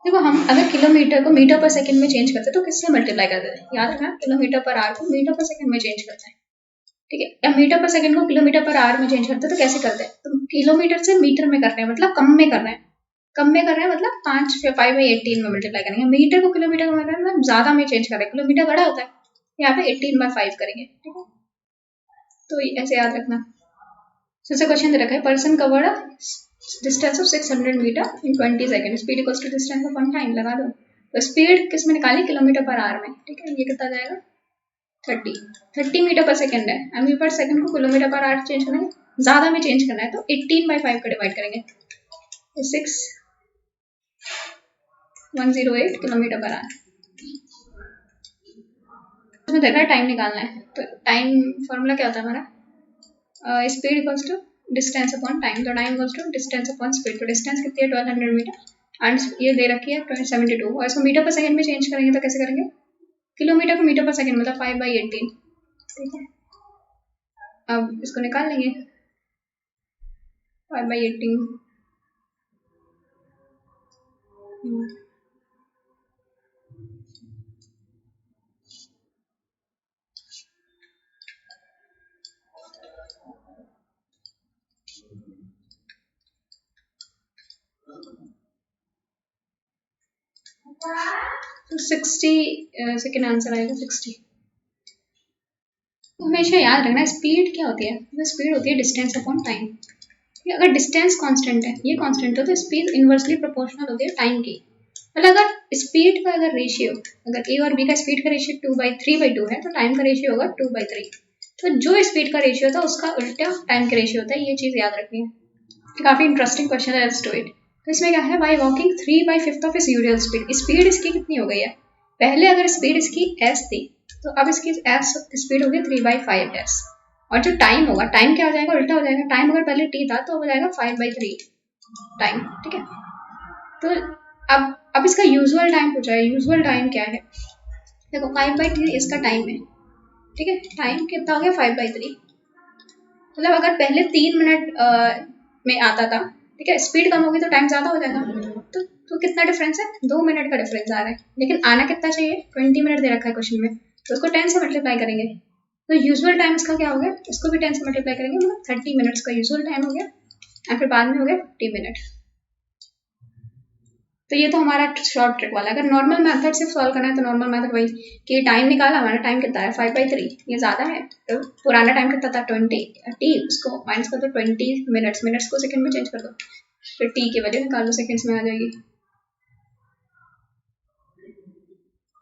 देखो हम अगर किलोमीटर को मीटर पर सेकंड में चेंज करते हैं तो किससे मल्टीप्लाई करते हैं, याद रखना किलोमीटर पर आर को मीटर पर सेकंड में चेंज करते हैं, ठीक है। या मीटर पर सेकंड को किलोमीटर पर आर में चेंज करते हैं तो कैसे करते हैं, तो किलोमीटर से मीटर में कर रहे हैं मतलब कम में कर रहे हैं, कम में कर रहे हैं मतलब 5/18 में मल्टीप्लाई करेंगे। मीटर को किलोमीटर में कर रहे हैं मतलब ज्यादा में चेंज कर रहे हैं, किलोमीटर बड़ा होता है, यहाँ पे 18/5 करेंगे, ठीक है। तो ऐसे याद रखना। जैसे क्वेश्चन दे रखा है person cover distance of 600 metre in 20 second, speed equals to distance upon time लगा दो। तो स्पीड किस में निकाली, किलोमीटर पर आवर में, ठीक है। ये कितना जाएगा 30 मीटर पर सेकंड है, एमवी पर सेकंड को किलोमीटर पर आवर चेंज करेंगे, ज्यादा में चेंज करना है तो 18/5 का डिवाइड करेंगे, 6108 किलोमीटर पर आवर। इसमें देखना है टाइम निकालना है, तो टाइम फॉर्मूला क्या होता है हमारा, speed equals to distance upon time, तो time equals to distance upon speed. तो डिस्टेंस कितनी है 1200 मीटर एंड ये दे रखी है 72, और इसको मीटर पर सेकंड में चेंज करेंगे तो कैसे करेंगे, किलोमीटर को मीटर पर सेकंड मतलब 5/18, ठीक है। अब इसको निकाल लेंगे 5/18, तो 60 सेकेंड आंसर आएगा 60। हमेशा याद रखना स्पीड क्या होती है, तो स्पीड होती है डिस्टेंस अपॉन टाइम। अगर डिस्टेंस कांस्टेंट है, ये कांस्टेंट है, तो स्पीड इनवर्सली प्रोपोर्शनल होती है टाइम की। मतलब अगर स्पीड का अगर रेशियो, अगर ए और बी का स्पीड का रेशियो 3/2 है तो टाइम का रेशियो होगा 2/3। तो जो स्पीड का रेशियो होता है उसका उल्टा टाइम का रेशियो होता है, ये चीज याद रखनी है। काफी इंटरेस्टिंग क्वेश्चन है, लेट्स डू इट। तो इसमें क्या है, बाय वॉकिंग 3/5 ऑफ इस यूजुअल स्पीड, स्पीड इसकी कितनी हो गई है, पहले अगर स्पीड इसकी एस थी तो अब इसकी एस स्पीड होगी 3/5 एस, और जो टाइम होगा, टाइम क्या हो जाएगा, उल्टा हो जाएगा, टाइम अगर पहले टी था तो हो जाएगा 5/3 टाइम, ठीक है। तो अब इसका यूजुअल टाइम पूछा है, यूजुअल टाइम क्या है, देखो 5/3 इसका टाइम है, ठीक है। टाइम कितना हो गया 5/3, मतलब अगर पहले 3 मिनट में आता था, ठीक है, स्पीड कम होगी तो टाइम ज्यादा हो जाएगा, तो कितना डिफरेंस है, 2 मिनट का डिफरेंस आ रहा है, लेकिन आना कितना चाहिए 20 मिनट दे रखा है क्वेश्चन में, तो उसको 10 से मल्टीप्लाई करेंगे, तो यूजुअल टाइम इसका क्या हो गया, इसको भी 10 से मल्टीप्लाई करेंगे, मतलब 30 मिनट्स का यूजुअल टाइम हो गया, और फिर बाद में हो गया 50 मिनट। तो ये तो हमारा शॉर्ट ट्रिक वाला। अगर नॉर्मल मेथड से सॉल्व करना है तो नॉर्मल मेथड वही कि टाइम निकाला, हमारा टाइम कितना है 5/3, ये ज्यादा है, तो पुराना टाइम कितना था 20 टी, उसको माइनस कर दो 20 मिनट्स, मिनट्स को सेकंड में चेंज कर दो, फिर टी की वैल्यू निकाल लो, सेकंड्स में आ जाएगी।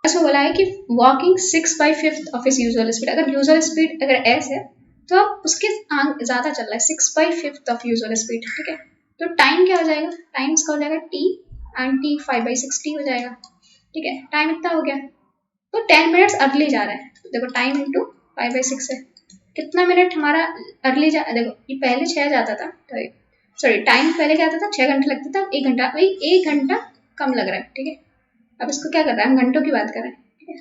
इसमें बोला है कि वॉकिंग 6/5 ऑफ इस यूजुअल स्पीड, अगर यूजुअल स्पीड अगर एस है तो अब उसके ज्यादा चल रहा है 6/5 ऑफ यूजुअल स्पीड, ठीक है। तो टाइम क्या हो जाएगा, टाइम इसका हो जाएगा टी एंड टी 5/60 हो जाएगा, ठीक है। टाइम इतना हो गया, तो 10 मिनट्स अर्ली जा रहा है, तो देखो टाइम इंटू 5/6 है, कितना मिनट हमारा अर्ली जा, देखो ये पहले 6 जाता था, तो सॉरी टाइम पहले क्या आता था 6 घंटे लगता था, 1 घंटा, भाई 1 घंटा कम लग रहा है, ठीक है। अब इसको क्या कर रहा है, हम घंटों की बात कर रहे हैं, ठीक है।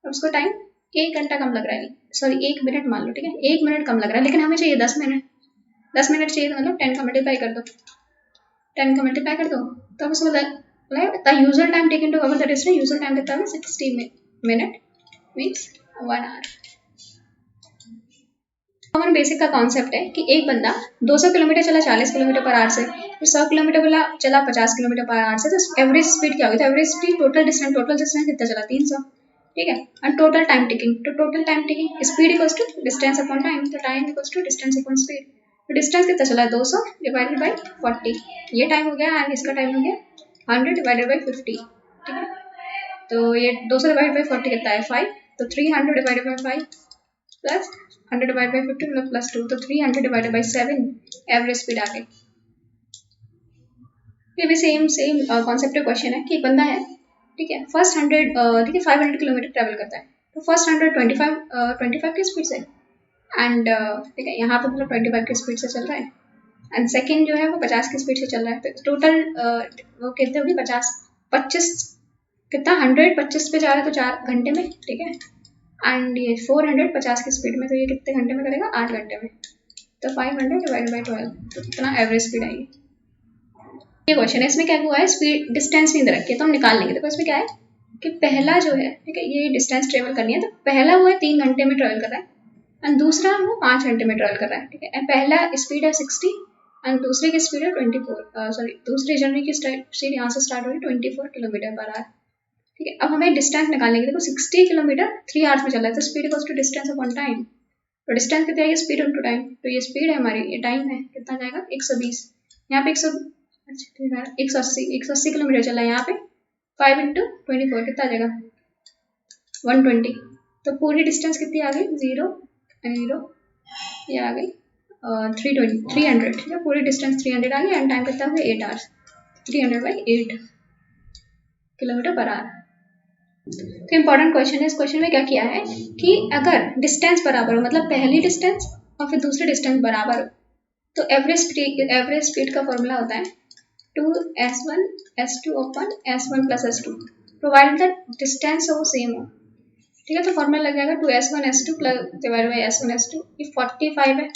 अब उसको टाइम 1 घंटा कम लग रहा है, सॉरी 1 मिनट मान लो, ठीक है, 1 मिनट कम लग रहा है, लेकिन हमें चाहिए 10 मिनट, 10 मिनट चाहिए तो मतलब 10 का मल्टीप्लाई कर दो, 10 का मल्टीप्लाई कर दो, तो उसको the usual time taken to cover the distance, usual time कितना है 60 मिनट मीन्स 1 आवर। हमारा बेसिक का कॉन्सेप्ट है कि एक बंदा 200 किलोमीटर चला 40 किलोमीटर पर आवर से, फिर 100 किलोमीटर चला 50 किलोमीटर पर आवर से, तो एवरेज स्पीड क्या होगी, तो एवरेज स्पीड टोटल डिस्टेंस कितना चला 300, ठीक है। और टोटल टाइम टेकिंग, तो total time taking speed equals to distance upon time, तो time equals to distance upon speed, तो डिस्टेंस कितना चला 200 डिवाइडेड बाई 40, ये टाइम हो गया, एंड इसका टाइम हो गया 100 डिवाइडेड बाई 50, ठीक है। तो ये 200 डिवाइडेड बाई 40 कितना है 5, तो 300 divided by 5 plus 100 divide by 50 मतलब प्लस 2, तो 300 डिवाइडेड बाई 7 एवरेज स्पीड आ गई। ये भी सेम कॉन्सेप्ट क्वेश्चन है कि एक बंदा है, ठीक है, फर्स्ट 100 ठीक है 500 किलोमीटर ट्रैवल करता है, तो फर्स्ट 100 25 की स्पीड से, एंड ठीक है यहाँ पे मतलब 25 की स्पीड से चल रहा है, एंड सेकंड जो है वो 50 की स्पीड से चल रहा है, तो टोटल वो कितने होगी 25 कितना 100 25 पे जा रहा है तो 4 घंटे में, ठीक है। एंड ये 400 50 की स्पीड में, तो ये कितने घंटे में करेगा 8 घंटे में, तो 500 डिवाइडेड बाई 12, तो कितना एवरेज स्पीड आएगी। ये क्वेश्चन है, इसमें क्या हुआ है, स्पीड डिस्टेंस नहीं दे रखी है तो हम निकाल लेंगे। देखो इसमें क्या है कि पहला जो है, ठीक है, ये डिस्टेंस ट्रेवल करनी है, तो पहला वो है 3 घंटे में ट्रेवल कर रहा है एंड दूसरा वो 5 घंटे में ट्रेवल कर रहा है, ठीक है। एंड पहला स्पीड है 60 एंड दूसरे की स्पीड है 24, सॉरी दूसरी जर्नी की स्पीड यहाँ से स्टार्ट हो रही है 24 किलोमीटर पर आवर, ठीक है। अब हमें डिस्टेंस निकालने के, देखो 60 किलोमीटर 3 आवर्स में चल रहा है, तो speed equals to distance upon time. तो डिस्टेंस कितना है, स्पीड इनटू टाइम, तो ये स्पीड है हमारी, ये टाइम है, कितना जाएगा 120, यहाँ पे 180 किलोमीटर चला है, यहाँ पे 5 इंटू 24 कितना आ जाएगा 120। तो पूरी डिस्टेंस कितनी आ गई 0 0, ये आ गई 300, ठीक है, पूरी डिस्टेंस 300 आ गई एंड टाइम कितना हो गया 8 आवर्स, 300/8 किलोमीटर पर आवर। तो इंपॉर्टेंट क्वेश्चन है, इस क्वेश्चन में क्या किया है कि अगर डिस्टेंस बराबर हो, मतलब पहली डिस्टेंस और फिर दूसरी डिस्टेंस बराबर हो, तो एवरेज स्पीड का फॉर्मूला होता है 2s1 s2 upon s1 plus s2 provided that distance हो सेम हो, ठीक है। तो फॉर्मूला लग जाएगा 2s1 s2 plus divide by s1 s2। ये 45 है,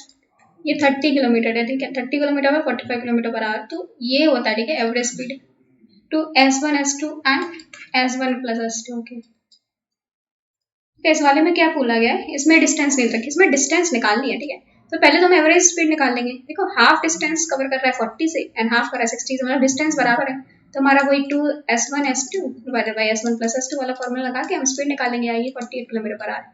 ये 30 किलोमीटर है, ठीक है, 30 किलोमीटर में 45 किलोमीटर पर आवर, तो ये होता है, ठीक है, average speed to s1 s2 and s1 plus s2, okay. इस वाले में क्या बोला गया है, इसमें डिस्टेंस नहीं रखी, इसमें डिस्टेंस निकालनी है, ठीक है। तो पहले तो हम एवरेज स्पीड निकाल लेंगे। देखो हाफ डिस्टेंस कवर कर रहा है 40 से एंड हाफ कर रहा है 60 से, मतलब डिस्टेंस बराबर है, तो हमारा वही 2s1 s2 divided by s1 plus s2 वाला फॉर्मूला लगा के हम स्पीड निकालेंगे, आइए 48 किलोमीटर पर आवर,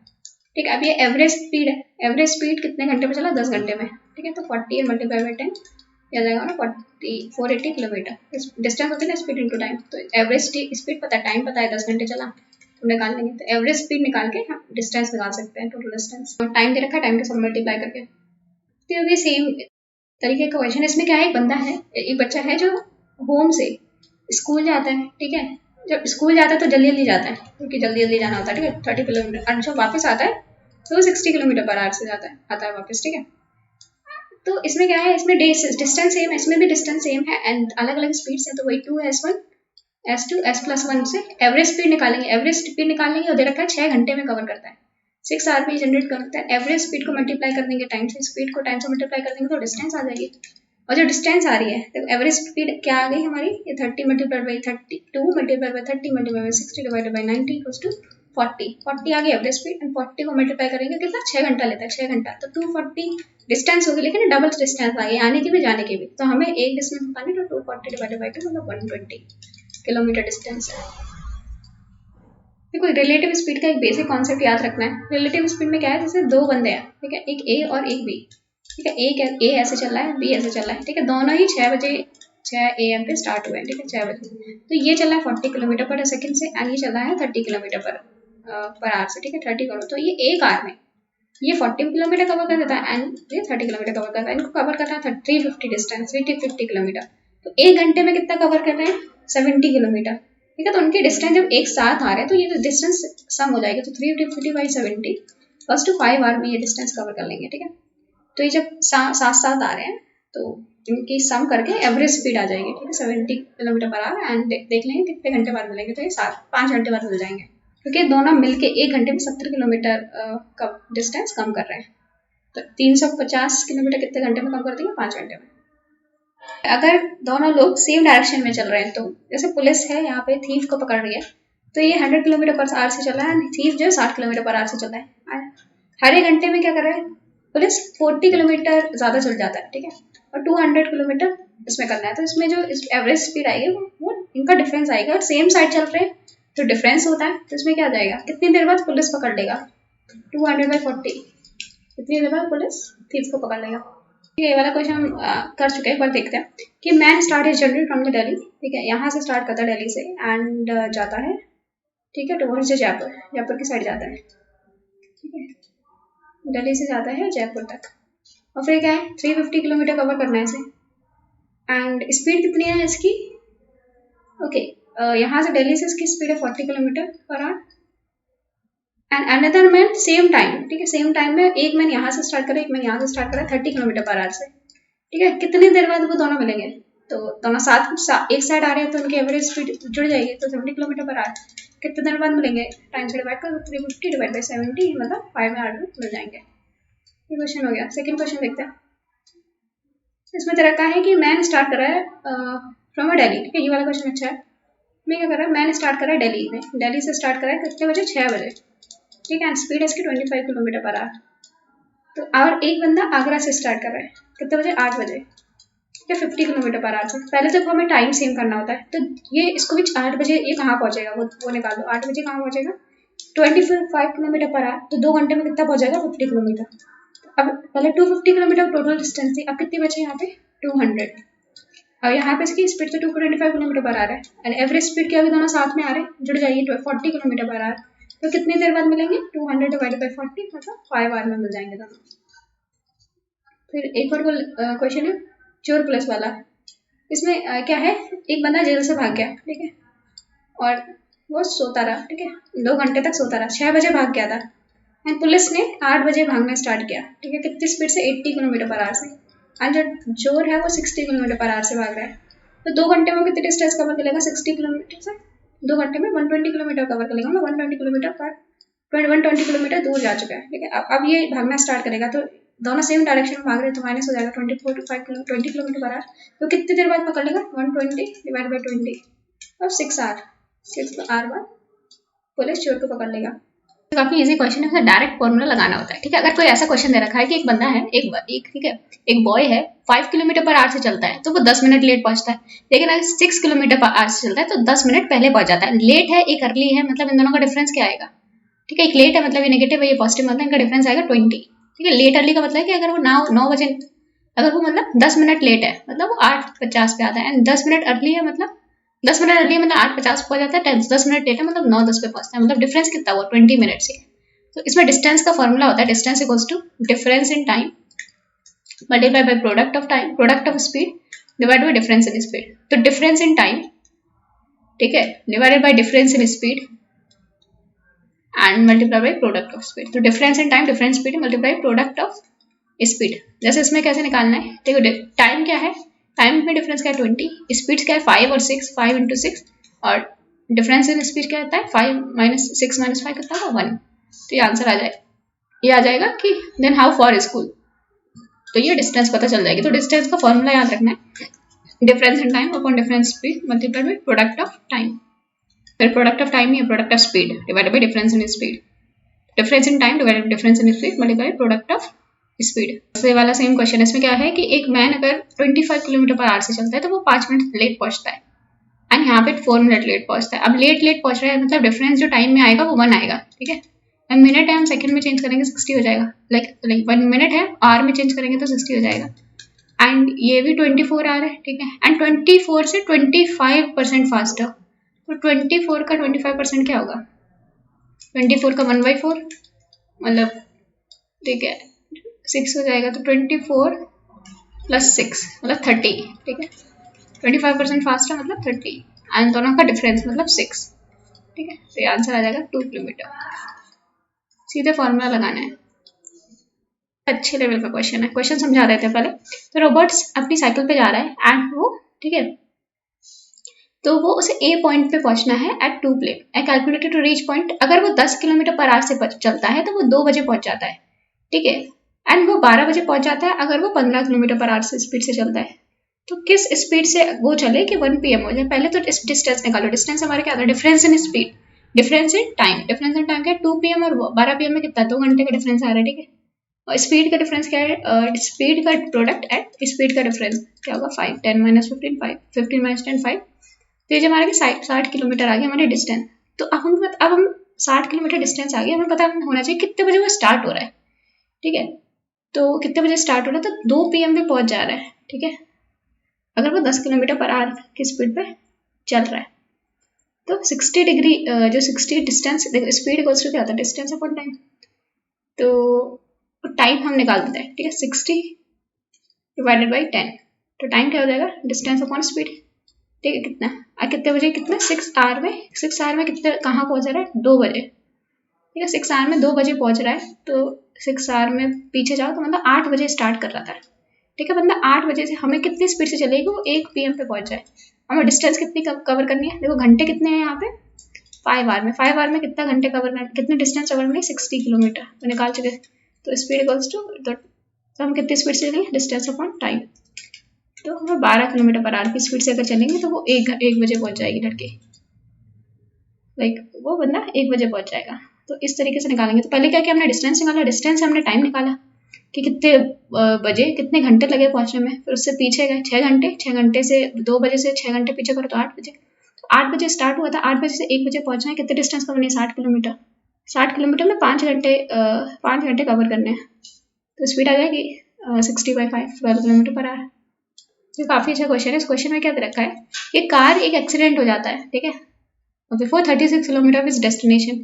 ठीक है। अब ये एवरेज स्पीड है, एवरेज स्पीड कितने घंटे में चला 10 घंटे में, ठीक है। तो 48 मल्टीप्लाई बाई 10 आ जाएगा ना 480 किलोमीटर, डिस्टेंस होती है ना स्पीड इनटू टाइम, तो एवरेज स्पीड पता है, टाइम पता है 10 घंटे चला, तो निकाल लेंगे। तो एवरेज स्पीड निकाल के हम डिस्टेंस निकाल सकते हैं, टोटल डिस्टेंस, और टाइम दे रखा है, टाइम के साथ मल्टीप्लाई करके। तो ये सेम तरीके का क्वेश्चन है। इसमें क्या है, एक बंदा है, एक बच्चा है जो होम से स्कूल जाता है, ठीक है। जब स्कूल जाता है तो जल्दी जल्दी जाता है, क्योंकि जल्दी जल्दी जाना होता है, ठीक है, 30 किलोमीटर, और जब वापस आता है तो 60 किलोमीटर पर आवर से आता है वापस, ठीक है। तो इसमें क्या है, इसमें डिस्टेंस सेम है, इसमें भी डिस्टेंस सेम है एंड अलग अलग स्पीड्स हैं, तो वही 2s1 s2 s+1 से एवरेज स्पीड निकालेंगे। एवरेज स्पीड निकालेंगे और दे रखा है 6 घंटे में कवर करता है, 6 आवर में जनरेट करता है। एवरेज स्पीड को मल्टीप्लाई कर देंगे टाइम से, स्पीड को टाइम से मल्टीप्लाई कर देंगे तो डिस्टेंस आ जाएगी। और जो डिस्टेंस आ रही है, तो एवरेज स्पीड क्या आ गई हमारी, ये 30 multiplied by 32 multiplied by 30 multiplied by 60 divided by 90 equals to 40 आ गई एवरेज स्पीड, एंड 40 को मल्टीप्लाई करेंगे कितना 6 घंटा लेता है, 6 घंटा, तो 240 डिस्टेंस होगी, लेकिन डबल डिस्टेंस आ गई, आने की भी जाने की भी, तो हमें एक डिस्टेंस बतानी, तो 240 डिवाइडेड बाई 2 मतलब 120 किलोमीटर डिस्टेंस है। देखो रिलेटिव स्पीड का एक बेसिक कॉन्सेप्ट याद रखना है। रिलेटिव स्पीड में क्या है, जैसे दो बंदे हैं, ठीक है, एक ए और एक बी, ठीक है, एक ए ऐसे चल रहा है, बी ऐसे चल रहा है, ठीक है, दोनों ही 6 बजे 6 AM पे स्टार्ट हुए हैं, ठीक है, 6 बजे, तो ये चल रहा है 40 किलोमीटर पर सेकंड से एंड ये चल रहा है 30 किलोमीटर पर आवर से, ठीक है, 30 करो, तो ये एक आवर में ये 40 किलोमीटर कवर कर देता है एंड ये 30 किलोमीटर कवर करता है, इनको कवर करना है 350 डिस्टेंस 350 किलोमीटर, तो एक घंटे में कितना कवर कर रहे हैं 70 किलोमीटर, ठीक है। तो उनके डिस्टेंस जब एक साथ आ रहे हैं तो ये डिस्टेंस सम हो जाएगी, तो 350/70 फर्स्ट टू 5 आवर में ये डिस्टेंस कवर कर लेंगे, ठीक है। तो ये जब साथ साथ आ रहे हैं तो इनकी सम करके एवरेज स्पीड आ जाएगी, ठीक है, 70 किलोमीटर पर आवर एंड देख लेंगे कितने घंटे बाद मिलेंगे, तो ये 5 घंटे बाद मिल जाएंगे, क्योंकि दोनों मिलके एक घंटे में 70 किलोमीटर का डिस्टेंस कम कर रहे हैं। तो 350 किलोमीटर कितने घंटे में कम कर देंगे 5 घंटे में। अगर दोनों लोग सेम डायरेक्शन में चल रहे हैं, तो जैसे पुलिस है यहाँ पे थीफ को पकड़ रही है, तो ये 100 किलोमीटर पर आवर से चल रहा है, थीफ जो है 60 किलोमीटर पर आवर से चल रहा है, हर एक घंटे में क्या कर रहा है पुलिस 40 किलोमीटर ज़्यादा चल जाता है, ठीक है, और 200 किलोमीटर इसमें करना है, तो इसमें जो एवरेज स्पीड आएगी वो इनका डिफरेंस आएगा, और सेम साइड चल रहे हैं तो डिफरेंस होता है, तो इसमें क्या आ जाएगा, कितनी देर बाद पुलिस पकड़ लेगा 200/40, कितनी देर बाद पुलिस थीफ को पकड़ लेगा। ठीक है, ये वाला क्वेश्चन हम कर चुके हैं, एक बार देखते हैं कि man start is journey from the Delhi, ठीक है, यहाँ से स्टार्ट करता है दिल्ली से एंड जाता है, ठीक है, टुवर्ड्स जयपुर की साइड जाता है, ठीक है, दिल्ली से जाता है जयपुर तक, और फिर क्या है 350 किलोमीटर कवर करना है इसे, एंड स्पीड कितनी है इसकी, ओके, यहाँ से दिल्ली से इसकी स्पीड है 40 kilometre per hour, and another man same time, ठीक है, सेम टाइम में एक मैन यहाँ से स्टार्ट करे, एक मैन यहाँ से स्टार्ट करे 30 किलोमीटर पर आवर से, ठीक है, कितनी देर बाद वो दोनों मिलेंगे, तो दोनों साथ एक साइड आ रहे हैं तो उनकी एवरेज स्पीड जुड़ जाएगी, तो 70 किलोमीटर पर आवर, कितने देर बाद मिलेंगे, टाइम से डिवाइड करो 350/70 मतलब 5 आवर में मिल जाएंगे। ये क्वेश्चन हो गया। सेकंड क्वेश्चन देखते हैं, इसमें तरह का है कि मैन स्टार्ट कर रहा है फ्रॉम अ दिल्ली, ठीक है। ये वाला क्वेश्चन अच्छा है। मैं क्या कर रहा है, मैंने स्टार्ट करा है दिल्ली में, दिल्ली से स्टार्ट करा है कितने बजे, 6 बजे, ठीक है। एंड स्पीड है इसकी 25 किलोमीटर पर आवर। तो और एक बंदा आगरा से स्टार्ट कर रहा है कितने बजे, 8 बजे, ठीक है, 50 किलोमीटर पर आवर से। पहले तो हमें टाइम सेम करना होता है, तो ये इसको भी 8 बजे ये कहाँ पहुंचेगा, वो निकाल दो। 8 बजे कहाँ पहुंचेगा, 25 किलोमीटर पर आवर, तो 2 घंटे में कितना पहुंचेगा, 50 किलोमीटर। अब पहले 250 किलोमीटर टोटल डिस्टेंस थी, अब कितनी बची यहाँ पे, 200। और यहाँ पे इसकी स्पीड तो 225 किलोमीटर पर आ रहा है, एंड एवरेज स्पीड के अभी दोनों साथ में आ रहे हैं, जुड़ जाइए, 40 किलोमीटर पर आ रहा है। तो कितनी देर बाद मिलेंगे, 200 डिवाइडेड बाई 40, मतलब 5 आवर में मिल जाएंगे दोनों। फिर एक और क्वेश्चन है चोर पुलिस वाला। इसमें क्या है, एक बंदा जेल से भाग गया, ठीक है, और वो सोता रहा, ठीक है, 2 घंटे तक सोता रहा, 6 बजे भाग गया था, एंड पुलिस ने 8 बजे भागना स्टार्ट किया, ठीक है, कितनी स्पीड से, 80 किलोमीटर पर आवर से। एंड जो चोर है वो 60 किलोमीटर पर आवर से भाग रहा है। तो 2 घंटे में कितनी डिस्टेंस कवर कर लेगा, 60 किलोमीटर से 2 घंटे में 120 किलोमीटर कवर कर लेगा, मतलब 120 किलोमीटर पर 120 किलोमीटर दूर जा चुका है, ठीक है। अब ये भागना स्टार्ट करेगा, तो दोनों सेम डायरेक्शन में भाग रहे हैं, तो माइनस हो जाएगा 24 to 5 20 किलोमीटर पर आवर। तो कितनी देर बाद पकड़ लेगा, 120 डिवाइड बाई 20, और 6 आवर, 6 आवर बाद पुलिस चोर को पकड़ लेगा। तो काफी इजी क्वेश्चन है, उसका डायरेक्ट फॉर्मूला लगाना होता है, ठीक है। अगर कोई ऐसा क्वेश्चन दे रखा है कि एक बंदा है, एक ठीक है, एक बॉय है, 5 किलोमीटर पर आवर से चलता है, तो वो 10 मिनट लेट पहुंचता है। लेकिन अगर 6 किलोमीटर पर आवर से चलता है तो 10 मिनट पहले पहुंच जाता है। लेट है, एक अर्ली है, मतलब इन दोनों का डिफरेंस क्या आएगा, ठीक है। एक लेट है मतलब ये नेगेटिव है, ये पॉजिटिव, मतलब इनका डिफरेंस आएगा 20, ठीक है। लेट अर्ली का मतलब है कि अगर वो 9 बजे, अगर वो मतलब 10 मिनट लेट है मतलब वो 8:50 पे आता है, एंड 10 मिनट अर्ली है मतलब 10 मिनट अर्ली मतलब 8:50 पहुंच जाता है, 10 मिनट लेट है मतलब 9:10 पे पहुंचता है, मतलब डिफरेंस कितना हुआ, 20 मिनट से। तो इसमें डिस्टेंस का फॉर्मूला होता है, distance equals to difference in time multiply by product of time, product of speed divide by difference in speed. तो डिफरेंस इन टाइम, ठीक है, divided by difference in speed and multiply by product of speed. तो difference in time, difference speed multiply product of speed. जैसे इसमें कैसे निकालना है, देखो टाइम क्या है, टाइम में डिफरेंस क्या है 20, स्पीड क्या है 5 और 6, 5 into 6, और डिफरेंस इन स्पीड क्या होता है 5 minus 6 minus 5 कितना होगा 1। तो ये आंसर आ जाएगा, ये आ जाएगा कि देन हाउ फॉर स्कूल, तो ये डिस्टेंस पता चल जाएगी। तो डिस्टेंस का फॉर्मूला याद रखना है, difference in time upon difference speed multiply by product of time. फिर प्रोडक्ट ऑफ टाइम या product of speed divided by difference in speed, difference in time divided by difference in speed multiply by product of speed. ये वाला same question है, इसमें क्या है कि एक मैन अगर 25 किलोमीटर पर आवर से चलता है तो वो 5 मिनट लेट पहुंचता है, एंड यहाँ पे 4 मिनट लेट पहुंचता है। अब लेट पहुंच रहा है मतलब डिफरेंस जो टाइम में आएगा वो 1 आएगा, ठीक है। एंड मिनट है, हम सेकंड में चेंज करेंगे 60 हो जाएगा, लाइक 1 मिनट है, आवर में चेंज करेंगे तो 60 हो जाएगा। एंड ये भी 24 आवर है, ठीक है, एंड 24 से 25% फास्ट है, तो 24 का 25% क्या होगा, 24 का 1/4 मतलब, ठीक है, 6 हो जाएगा, तो 24 + 6 मतलब 30, ठीक है। 25% फास्ट है मतलब 30, एंड दोनों का डिफरेंस मतलब 6, ठीक है। तो ये आंसर आ जाएगा 2 किलोमीटर। सीधे फॉर्मूला लगाना है, अच्छे लेवल का क्वेश्चन है। क्वेश्चन समझा देते हैं पहले। तो रोबोट्स अपनी साइकिल पे जा रहा है एंड वो, ठीक है, तो वो उसे ए पॉइंट पे पहुंचना है at 2 PM, I calculated to reach point. अगर वो 10 किलोमीटर पर आवर से चलता है तो वो 2 बजे पहुंच जाता है, ठीक है, एंड वो 12 बजे पहुंच जाता है अगर वो 15 किलोमीटर पर आवर से स्पीड से चलता है। तो किस स्पीड से वो चले कि 1 PM हो जाए। पहले तो इस डिस्टेंस निकालो, डिस्टेंस हमारे क्या था, difference in speed, difference in time, difference in time क्या है 2 PM और 12 PM में कितना, 2 घंटे का डिफरेंस आ रहा है, ठीक है। और स्पीड का डिफरेंस क्या है, स्पीड का प्रोडक्ट एट स्पीड का डिफरेंस क्या होगा 5, 10 - 15 5, 15 - 10 5। तो ये जो हमारे 60 किलोमीटर आ गया हमारे डिस्टेंस। तो अब हम 60 किलोमीटर डिस्टेंस आ गया, हमें पता होना चाहिए कितने बजे वो स्टार्ट हो रहा है, ठीक है। तो कितने बजे स्टार्ट हो रहा है, तो 2 PM पे पहुंच जा रहा है, ठीक है, अगर वो 10 किलोमीटर पर आवर की स्पीड पे चल रहा है। तो 60 डिग्री जो 60 डिस्टेंस, स्पीड इक्वल्स टू क्या होता है, डिस्टेंस अपॉन टाइम। तो टाइम हम निकाल देते हैं, ठीक है, 60 डिवाइडेड बाई 10, तो टाइम क्या हो जाएगा, डिस्टेंस अपॉन स्पीड, ठीक है। कितने बजे, कितना 6 आवर में, 6 आवर में कितने, कहाँ पहुंच रहा है 2 बजे, ठीक है, 6 आवर में 2 बजे पहुंच रहा है। तो 6 आवर में पीछे जाओ तो मतलब 8 बजे स्टार्ट कर रहा था, ठीक है, बंदा 8 बजे से हमें कितनी स्पीड से चलेगी वो 1 PM पे पहुंच जाए। हमें डिस्टेंस कितनी कवर करनी है, देखो घंटे कितने हैं यहाँ पे 5 आवर में, 5 आवर में कितना घंटे कवर करना, कितने डिस्टेंस कवर करनी है 60 किलोमीटर, तो निकाल चुके। तो स्पीड इक्वल्स टू, तो हम कितनी स्पीड से चलेंगे, डिस्टेंस अपॉन टाइम। तो हमें 12 किलोमीटर पर आवर की स्पीड से अगर चलेंगे तो वो एक बजे पहुंच जाएगी लड़के, लाइक वो बंदा 1 बजे पहुंच जाएगा। तो इस तरीके से निकालेंगे। तो पहले क्या किया हमने, डिस्टेंस निकाला, डिस्टेंस से हमने टाइम निकाला कि कितने बजे कितने घंटे लगे पहुंचने में। फिर उससे पीछे गए 6 घंटे, 6 घंटे से 2 बजे से 6 घंटे पीछे करो तो 8 बजे। तो 8 बजे स्टार्ट हुआ था, 8 बजे से 1 बजे पहुंचना है, कितने डिस्टेंस कवर है, 60 किलोमीटर। 60 किलोमीटर में 5 घंटे कवर करने हैं। तो स्पीड आ जाएगी 60/5, 12 किलोमीटर पर आवर। तो काफ़ी अच्छा क्वेश्चन है। इस क्वेश्चन में क्या दे रखा है, एक कार एक एक्सीडेंट हो जाता है, ठीक है, before 36 kilometre of is destination,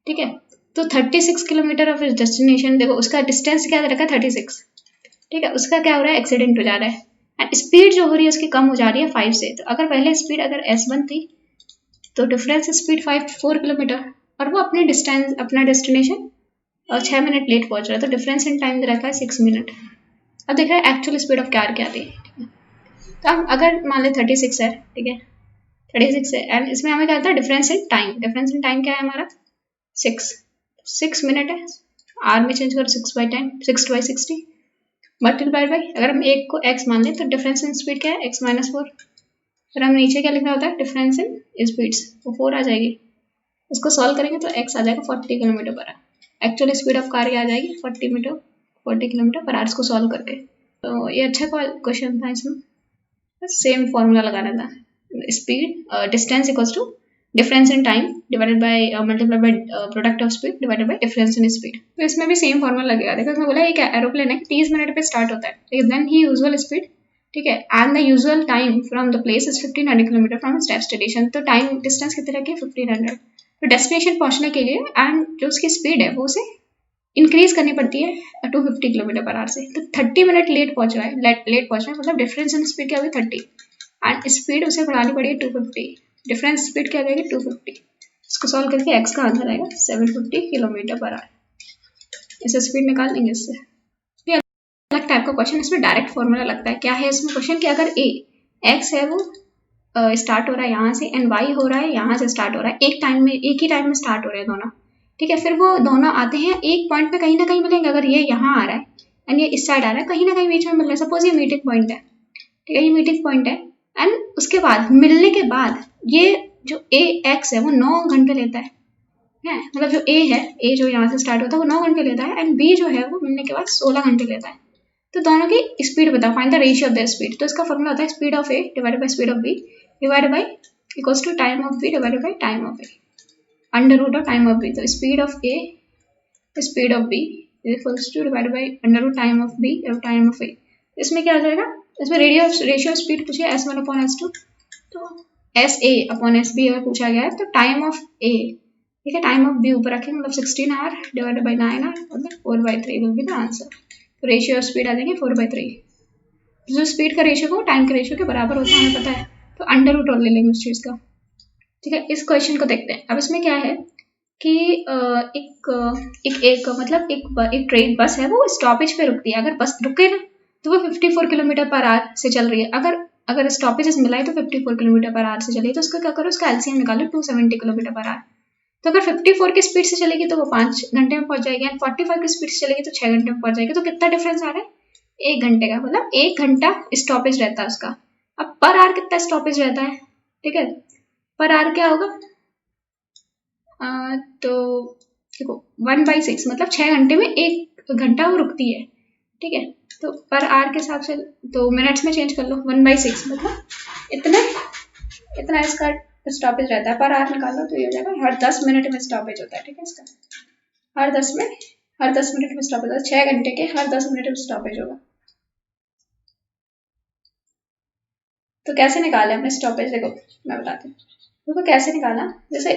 ठीक है। तो 36 किलोमीटर ऑफ इज डेस्टिनेशन, देखो उसका डिस्टेंस क्या दे रखा है 36, ठीक है, उसका क्या हो रहा है, एक्सीडेंट हो जा रहा है। एंड स्पीड जो हो रही है उसकी कम हो जा रही है 5 से। तो अगर पहले स्पीड अगर S1 थी तो डिफरेंस स्पीड 4 किलोमीटर, और वो अपने डिस्टेंस अपना डेस्टिनेशन 6 मिनट लेट पहुंच रहा है। तो डिफरेंस इन टाइम दे रखा है 6 मिनट। अब देख रहे हैं एक्चुअल स्पीड ऑफ कार क्या थी, ठीक है। तो हम अगर मान लें 36 है, ठीक है, 36 है, एंड इसमें हमें क्या था, difference in time, difference in time क्या है हमारा 6 मिनट है। आर में चेंज करो 6/10, 6/60 मल्टीप्लाइड बाई, अगर हम एक को x मान लें तो डिफरेंस इन स्पीड क्या है, x - 4। फिर हम नीचे क्या लिखना होता है, डिफरेंस इन स्पीड्स, वो 4 आ जाएगी। इसको सॉल्व करेंगे तो x आ जाएगा 40 kilometre per hour. Actual speed of car क्या आ जाएगी 40 किलोमीटर पर आवर, इसको सॉल्व करके। तो ये अच्छा क्वेश्चन था, इसमें सेम फॉर्मूला लगाना था, speed distance equals to difference in time divided by multiplied by product of speed divided by difference in speed. तो इसमें भी सेम फॉर्मूला लगेगा। देखो इसमें बोला एक एरोप्लेन है 30 मिनट पे स्टार्ट होता है, देन ही यूजुअल स्पीड, ठीक है, and the usual time from the place is 1500 kilometre from destination. तो टाइम डिस्टेंस कितनी रखी है 1500। तो डेस्टिनेशन पहुंचने के लिए एंड जो उसकी स्पीड है वो उसे इंक्रीज करनी पड़ती है 250 किलोमीटर पर आवर से। तो 30 मिनट लेट पहुंच रहा है, लेट पहुंच रहा है, मतलब डिफरेंस इन स्पीड क्या होगी 30, एंड स्पीड उसे बढ़ानी पड़ेगी 250, डिफरेंस स्पीड क्या आ जाएगी 250। इसको सॉल्व करके x का आंसर आएगा 750 किलोमीटर पर आवर। इसे स्पीड निकाल लेंगे इससे। ये अलग टाइप का क्वेश्चन, इसमें डायरेक्ट फॉर्मूला लगता है। क्या है इसमें क्वेश्चन कि अगर x है वो स्टार्ट हो रहा है यहाँ से, एंड y हो रहा है यहाँ से स्टार्ट हो रहा है, एक ही टाइम में स्टार्ट हो रहे हैं दोनों, ठीक है। फिर वो दोनों आते हैं एक पॉइंट पे कहीं ना कहीं मिलेंगे। अगर ये यहाँ आ रहा है एंड ये इस साइड आ रहा है, कहीं ना कहीं बीच में मिल रहा है। सपोज ये मीटिंग पॉइंट है, ठीक है, ये मीटिंग पॉइंट है, एंड उसके बाद मिलने के बाद ये जो x है वो 9 घंटे लेता है, मतलब जो a जो यहाँ से स्टार्ट होता है वो 9 घंटे लेता है, एंड b जो है वो मिलने के बाद 16 घंटे लेता है। तो दोनों की स्पीड बताओ, find the ratio of their speed. तो इसका फॉर्मूला होता है speed of a divided by speed of b divided by equals to time of b divided by time of a, under root of time of b। तो speed of a speed of b equals to divided by under root time of b और time of a। इसमें क्या आ जाएगा, इसमें ratio of speed पूछे S1/S2, तो SA/SB अगर पूछा गया है तो टाइम ऑफ A, ठीक है, टाइम ऑफ B ऊपर रखेंगे, मतलब 16 आवर डिवाइडेड बाय 9 आवर, मतलब 4/3 विल बी द आंसर। तो रेशियो ऑफ स्पीड आ जाएंगे 4/3। जो स्पीड का रेशियो को टाइम के रेशियो के बराबर होता है हमें पता है, तो अंडर रूट और ले लेंगे उस चीज़ का, ठीक है। इस क्वेश्चन को देखते हैं। अब इसमें क्या है कि एक ट्रेन बस है वो स्टॉपेज पे रुकती है। अगर बस रुके ना तो वो 54 किलोमीटर पर आवर से चल रही है। अगर स्टॉपेजेस मिला है तो 54 किलोमीटर पर आवर से चलेगी। तो उसका क्या करो, उसका एलसीएम निकालो 270 किलोमीटर पर आवर। तो अगर 54 की स्पीड से चलेगी तो वो 5 घंटे में पहुंच जाएगी, एंड 45 की स्पीड से चलेगी तो 6 घंटे में पहुंच जाएगी। तो कितना डिफरेंस आ रहा है, 1 घंटे का, मतलब 1 घंटा स्टॉपेज रहता है उसका। अब पर आवर कितना स्टॉपेज रहता है, ठीक है, पर आवर क्या होगा, तो देखो 1/6, मतलब 6 घंटे में 1 घंटा वो रुकती है, ठीक है। तो पर आवर के हिसाब से तो मिनट्स में चेंज कर लो, 1/6 मतलब इतना इसका स्टॉपेज रहता है। पर आवर निकालो तो ये हो जाएगा हर 10 मिनट में स्टॉपेज होता है, ठीक है। इसका हर 10 मिनट में स्टॉपेज होता है, 6 घंटे के हर 10 मिनट में स्टॉपेज होगा। तो कैसे निकाले हमने स्टॉपेज, देखो मैं बताती हूँ। देखो कैसे निकाला, जैसे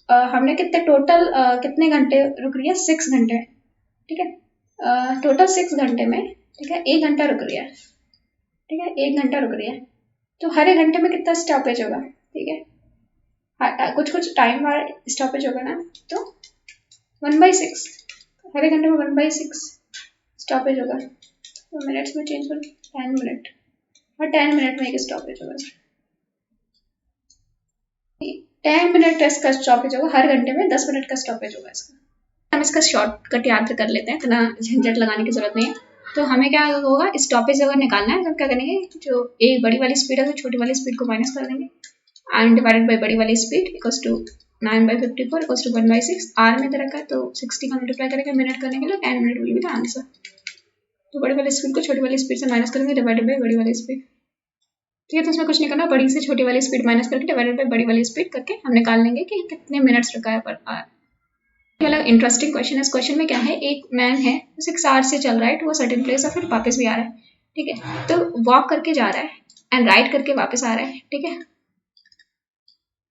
हमने कितने घंटे रुक रही है, 6 घंटे, ठीक है। टोटल 6 घंटे में, ठीक है, 1 घंटा रुक रही है, ठीक है, 1 घंटा रुक रही है। तो हर 1 घंटे में कितना स्टॉपेज होगा, ठीक है, कुछ टाइम बाद स्टॉपेज होगा ना, तो 1/6, हर 1 घंटे में 1/6 स्टॉपेज होगा। तो मिनट्स में चेंज करो 10 मिनट, और 10 मिनट में एक स्टॉपेज होगा, 10 मिनट इसका स्टॉपेज होगा, हर घंटे में 10 मिनट का स्टॉपेज होगा इसका। हम इसका शॉर्टकट याद कर लेते हैं, इतना झंझट लगाने की जरूरत नहीं है। तो हमें क्या होगा, स्टॉपेज अगर निकालना है तो क्या करेंगे, जो एक बड़ी वाली स्पीड है तो छोटी वाली स्पीड को माइनस कर देंगे एंड डिवाइडेड बाई बड़ी वाली speed equals to 9/54 equals to 1/6। आर में दे रखा है तो 60 का मल्टीप्लाई करेंगे मिनट करने के लिए, 10 minute will be the answer. तो बड़ी वाली स्पीड को छोटी वाली स्पीड से माइनस करेंगे डिवाइडेड बाई बड़ी वाली स्पीड। ठीक है, तो उसमें कुछ नहीं करना, बड़ी से छोटी वाली स्पीड माइनस करके डिवाइडेड बाई बड़ी वाली स्पीड करके हम निकाल लेंगे कि कितने मिनट्स रुका है पर आवर। अलग इंटरेस्टिंग क्वेश्चन है। इस क्वेश्चन में क्या है, एक मैन है 6 आवर्स से चल रहा है टू अ सर्टेन प्लेस और फिर वापस भी आ रहा है। ठीक है, तो वॉक करके जा रहा है एंड राइड करके वापस आ रहा है। ठीक है,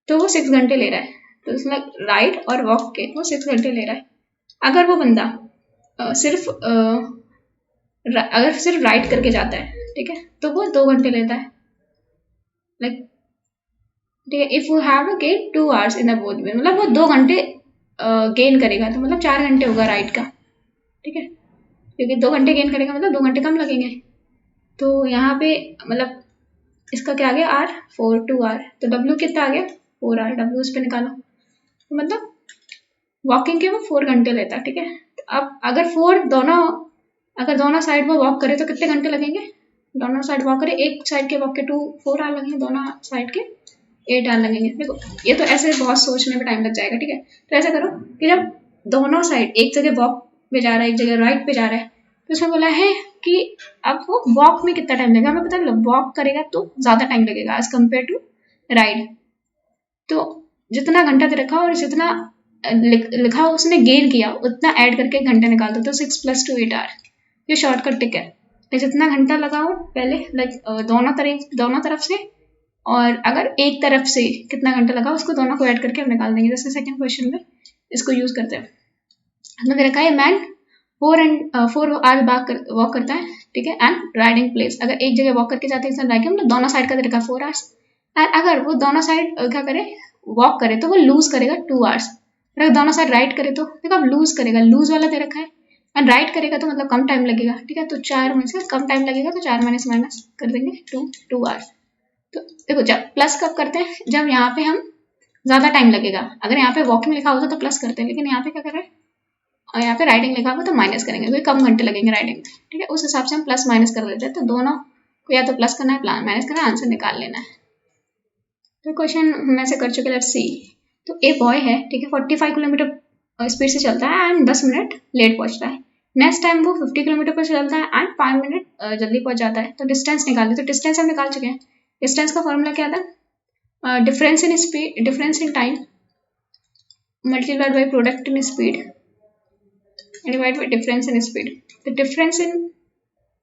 तो वो 6 घंटे ले रहा है। तो उसमें राइड और वॉक के वो 6 घंटे ले रहा है। अगर वो बंदा अगर सिर्फ राइड करके जाता है, ठीक है, तो वो 2 घंटे लेता है। लाइक ठीक है, if you have gain 2 hours in the both way, मतलब वो 2 घंटे गेन करेगा तो मतलब 4 घंटे होगा राइड का। ठीक है, क्योंकि 2 घंटे गेन करेगा मतलब 2 घंटे कम लगेंगे। तो यहाँ पे मतलब इसका क्या आ गया, आर 4 2 आर, तो डब्ल्यू कितना आ गया 4 आर, डब्ल्यू उस पर निकालो। तो मतलब वॉकिंग के वो 4 घंटे लेता है। ठीक है, तो अब अगर दोनों साइड वो वॉक करे तो कितने घंटे लगेंगे, दोनों साइड वॉक करे, एक साइड के वॉक के 4 आर लगेंगे, दोनों साइड के 8 आर लगेंगे। देखो ये तो ऐसे बहुत सोचने में टाइम लग जाएगा। ठीक है, तो ऐसा करो कि जब दोनों साइड एक जगह वॉक पे जा रहा है एक जगह राइट पे जा रहा है, तो उसमें बोला है कि अब वो वॉक में कितना टाइम लगेगा, हमें पता है वॉक करेगा तो ज्यादा टाइम लगेगा एज कम्पेयर टू राइड। तो जितना घंटा दे रखा और जितना लिखा उसने गेन किया उतना ऐड करके घंटे निकाल दो, तो 6 + 2 8 आर। ये शॉर्टकट टिक है। तो जितना घंटा लगाओ पहले दोनों तरफ से, और अगर एक तरफ से कितना घंटा लगा उसको दोनों को ऐड करके हम निकाल देंगे। जैसे सेकंड क्वेश्चन में इसको यूज करते हैं। हमें दे रखा है मैन 4 आवर वॉक करता है। ठीक है, एंड राइडिंग प्लेस, अगर एक जगह वॉक करके जाते हैं मतलब दोनों साइड का दे रखा है 4 आवर्स, एंड अगर वो दोनों साइड क्या करे वॉक करे तो वो लूज करेगा 2 आवर्स। अगर दोनों साइड राइड करे तो देखो अब लूज करेगा, लूज वाला दे रखा है, एंड राइड करेगा तो मतलब कम टाइम लगेगा। ठीक है, तो 4 में से कम टाइम लगेगा तो 4 माइनस कर देंगे 2 आवर्स। तो देखो जब प्लस कब करते हैं, जब यहाँ पे हम ज्यादा टाइम लगेगा। अगर यहाँ पे वॉकिंग लिखा होता तो प्लस करते हैं, लेकिन यहाँ पे क्या कर रहे हैं और यहाँ पे राइडिंग लिखा हुआ तो माइनस करेंगे क्योंकि कम घंटे लगेंगे राइडिंग में। ठीक है, उस हिसाब से हम प्लस माइनस कर देते हैं। तो दोनों को या तो प्लस करना है माइनस करना है, आंसर निकाल लेना है। तो क्वेश्चन मैं से कर चुके, लेट्स सी। तो ए बॉय है, ठीक है, 45 किलोमीटर स्पीड से चलता है एंड 10 मिनट लेट पहुंचता है। नेक्स्ट टाइम वो 50 किलोमीटर पर चलता है एंड 5 मिनट जल्दी पहुंच जाता है। तो डिस्टेंस निकाल तो डिस्टेंस हम निकाल चुके हैं। डिस्टेंस का फॉर्मूला क्या था, difference in speed, difference in time multiplied by product in speed divide by difference in speed. तो डिफरेंस इन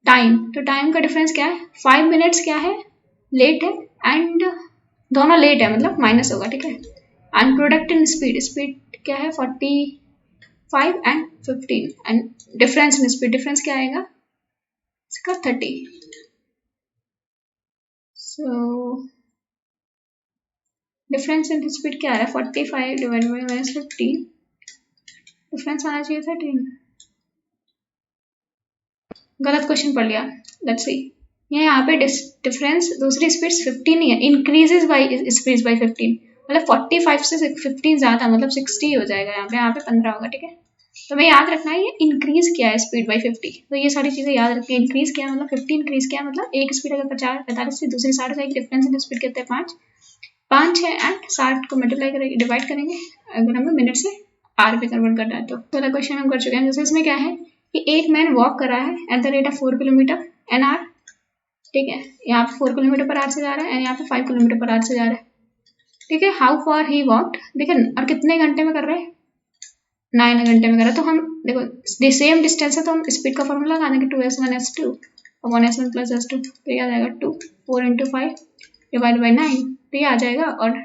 टाइम, तो टाइम का डिफरेंस क्या है, 5 मिनट्स क्या है लेट है, एंड दोनों लेट है मतलब माइनस होगा। ठीक है, and product in speed, speed क्या है 45 and 15, and difference in speed, difference क्या आएगा इसका 30। सो डिफरेंस इन स्पीड क्या आ रहा है 45 डिवाइड बाई -15, डिफरेंस आना चाहिए 13। गलत क्वेश्चन पढ़ लिया। लेट्स सी, यहाँ पे डिफरेंस दूसरी स्पीड 15 ही है, इंक्रीजेस बाई स्पीड बाई 15, मतलब 45 से 15 ज्यादा मतलब 60 हो जाएगा। यहाँ पे 15 होगा। ठीक है, तो हमें याद रखना है ये इंक्रीज किया है स्पीड बाई 50। तो ये सारी चीजें याद रखनी है। इंक्रीज किया मतलब 50 इंक्रीज किया मतलब एक स्पीड अगर 45 से दूसरी 60 जाएगी, डिफरेंस इन स्पीड कितने 5 है, एंड 60 को मल्टीप्लाई करेंगे डिवाइड करेंगे अगर हमें मिनट से आर पे कन्वर्ट करना है। तो पहला क्वेश्चन हम कर चुके हैं। जैसे इसमें क्या है कि एक मैन वॉक कर रहा है at the rate of 4 kilometre an hour. ठीक है, यहाँ पे 4 किलोमीटर पर आवर से जा रहा है एंड यहाँ पे 5 किलोमीटर पर आवर से जा रहा है। ठीक है, हाउ फार ही वॉकड, देखिए और कितने घंटे में कर रहे हैं 9 घंटे में कर रहा है। तो हम देखो सेम डिस्टेंस है तो हम स्पीड का फॉर्मूला लगा देंगे 2s1s2 और 1s1 + s2। तो ये आ जाएगा 2 4 × 5 डिवाइड बाई 9। तो ये आ जाएगा, और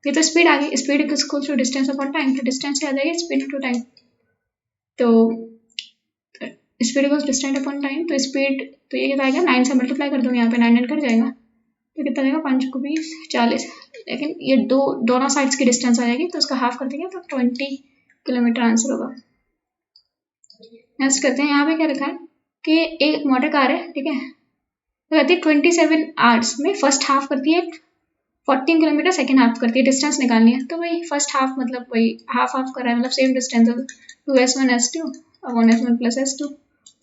ये तो स्पीड आ गई, speed equal to distance upon time, तो डिस्टेंस से आ जाएगी स्पीड टू टाइम। तो speed equal distance upon time, तो स्पीड तो ये आएगा 9 से मल्टीप्लाई कर दूंगी यहाँ पे 9 कर जाएगा तो कितना जाएगा 5 को 20 40। लेकिन ये दोनों साइड्स की डिस्टेंस आ जाएगी तो उसका हाफ कर देंगे तो 20 किलोमीटर आंसर होगा। नेक्स्ट करते हैं, यहाँ पे क्या लिखा है कि एक मोटर कार है। ठीक है, तो कहती है 27 आवर्स में फर्स्ट हाफ करती है 14 किलोमीटर, सेकेंड हाफ करती है। डिस्टेंस निकालनी है तो वही फर्स्ट हाफ मतलब वही हाफ कर रहा है मतलब सेम डिस्टेंस 2s1s2 और 1s1 + s2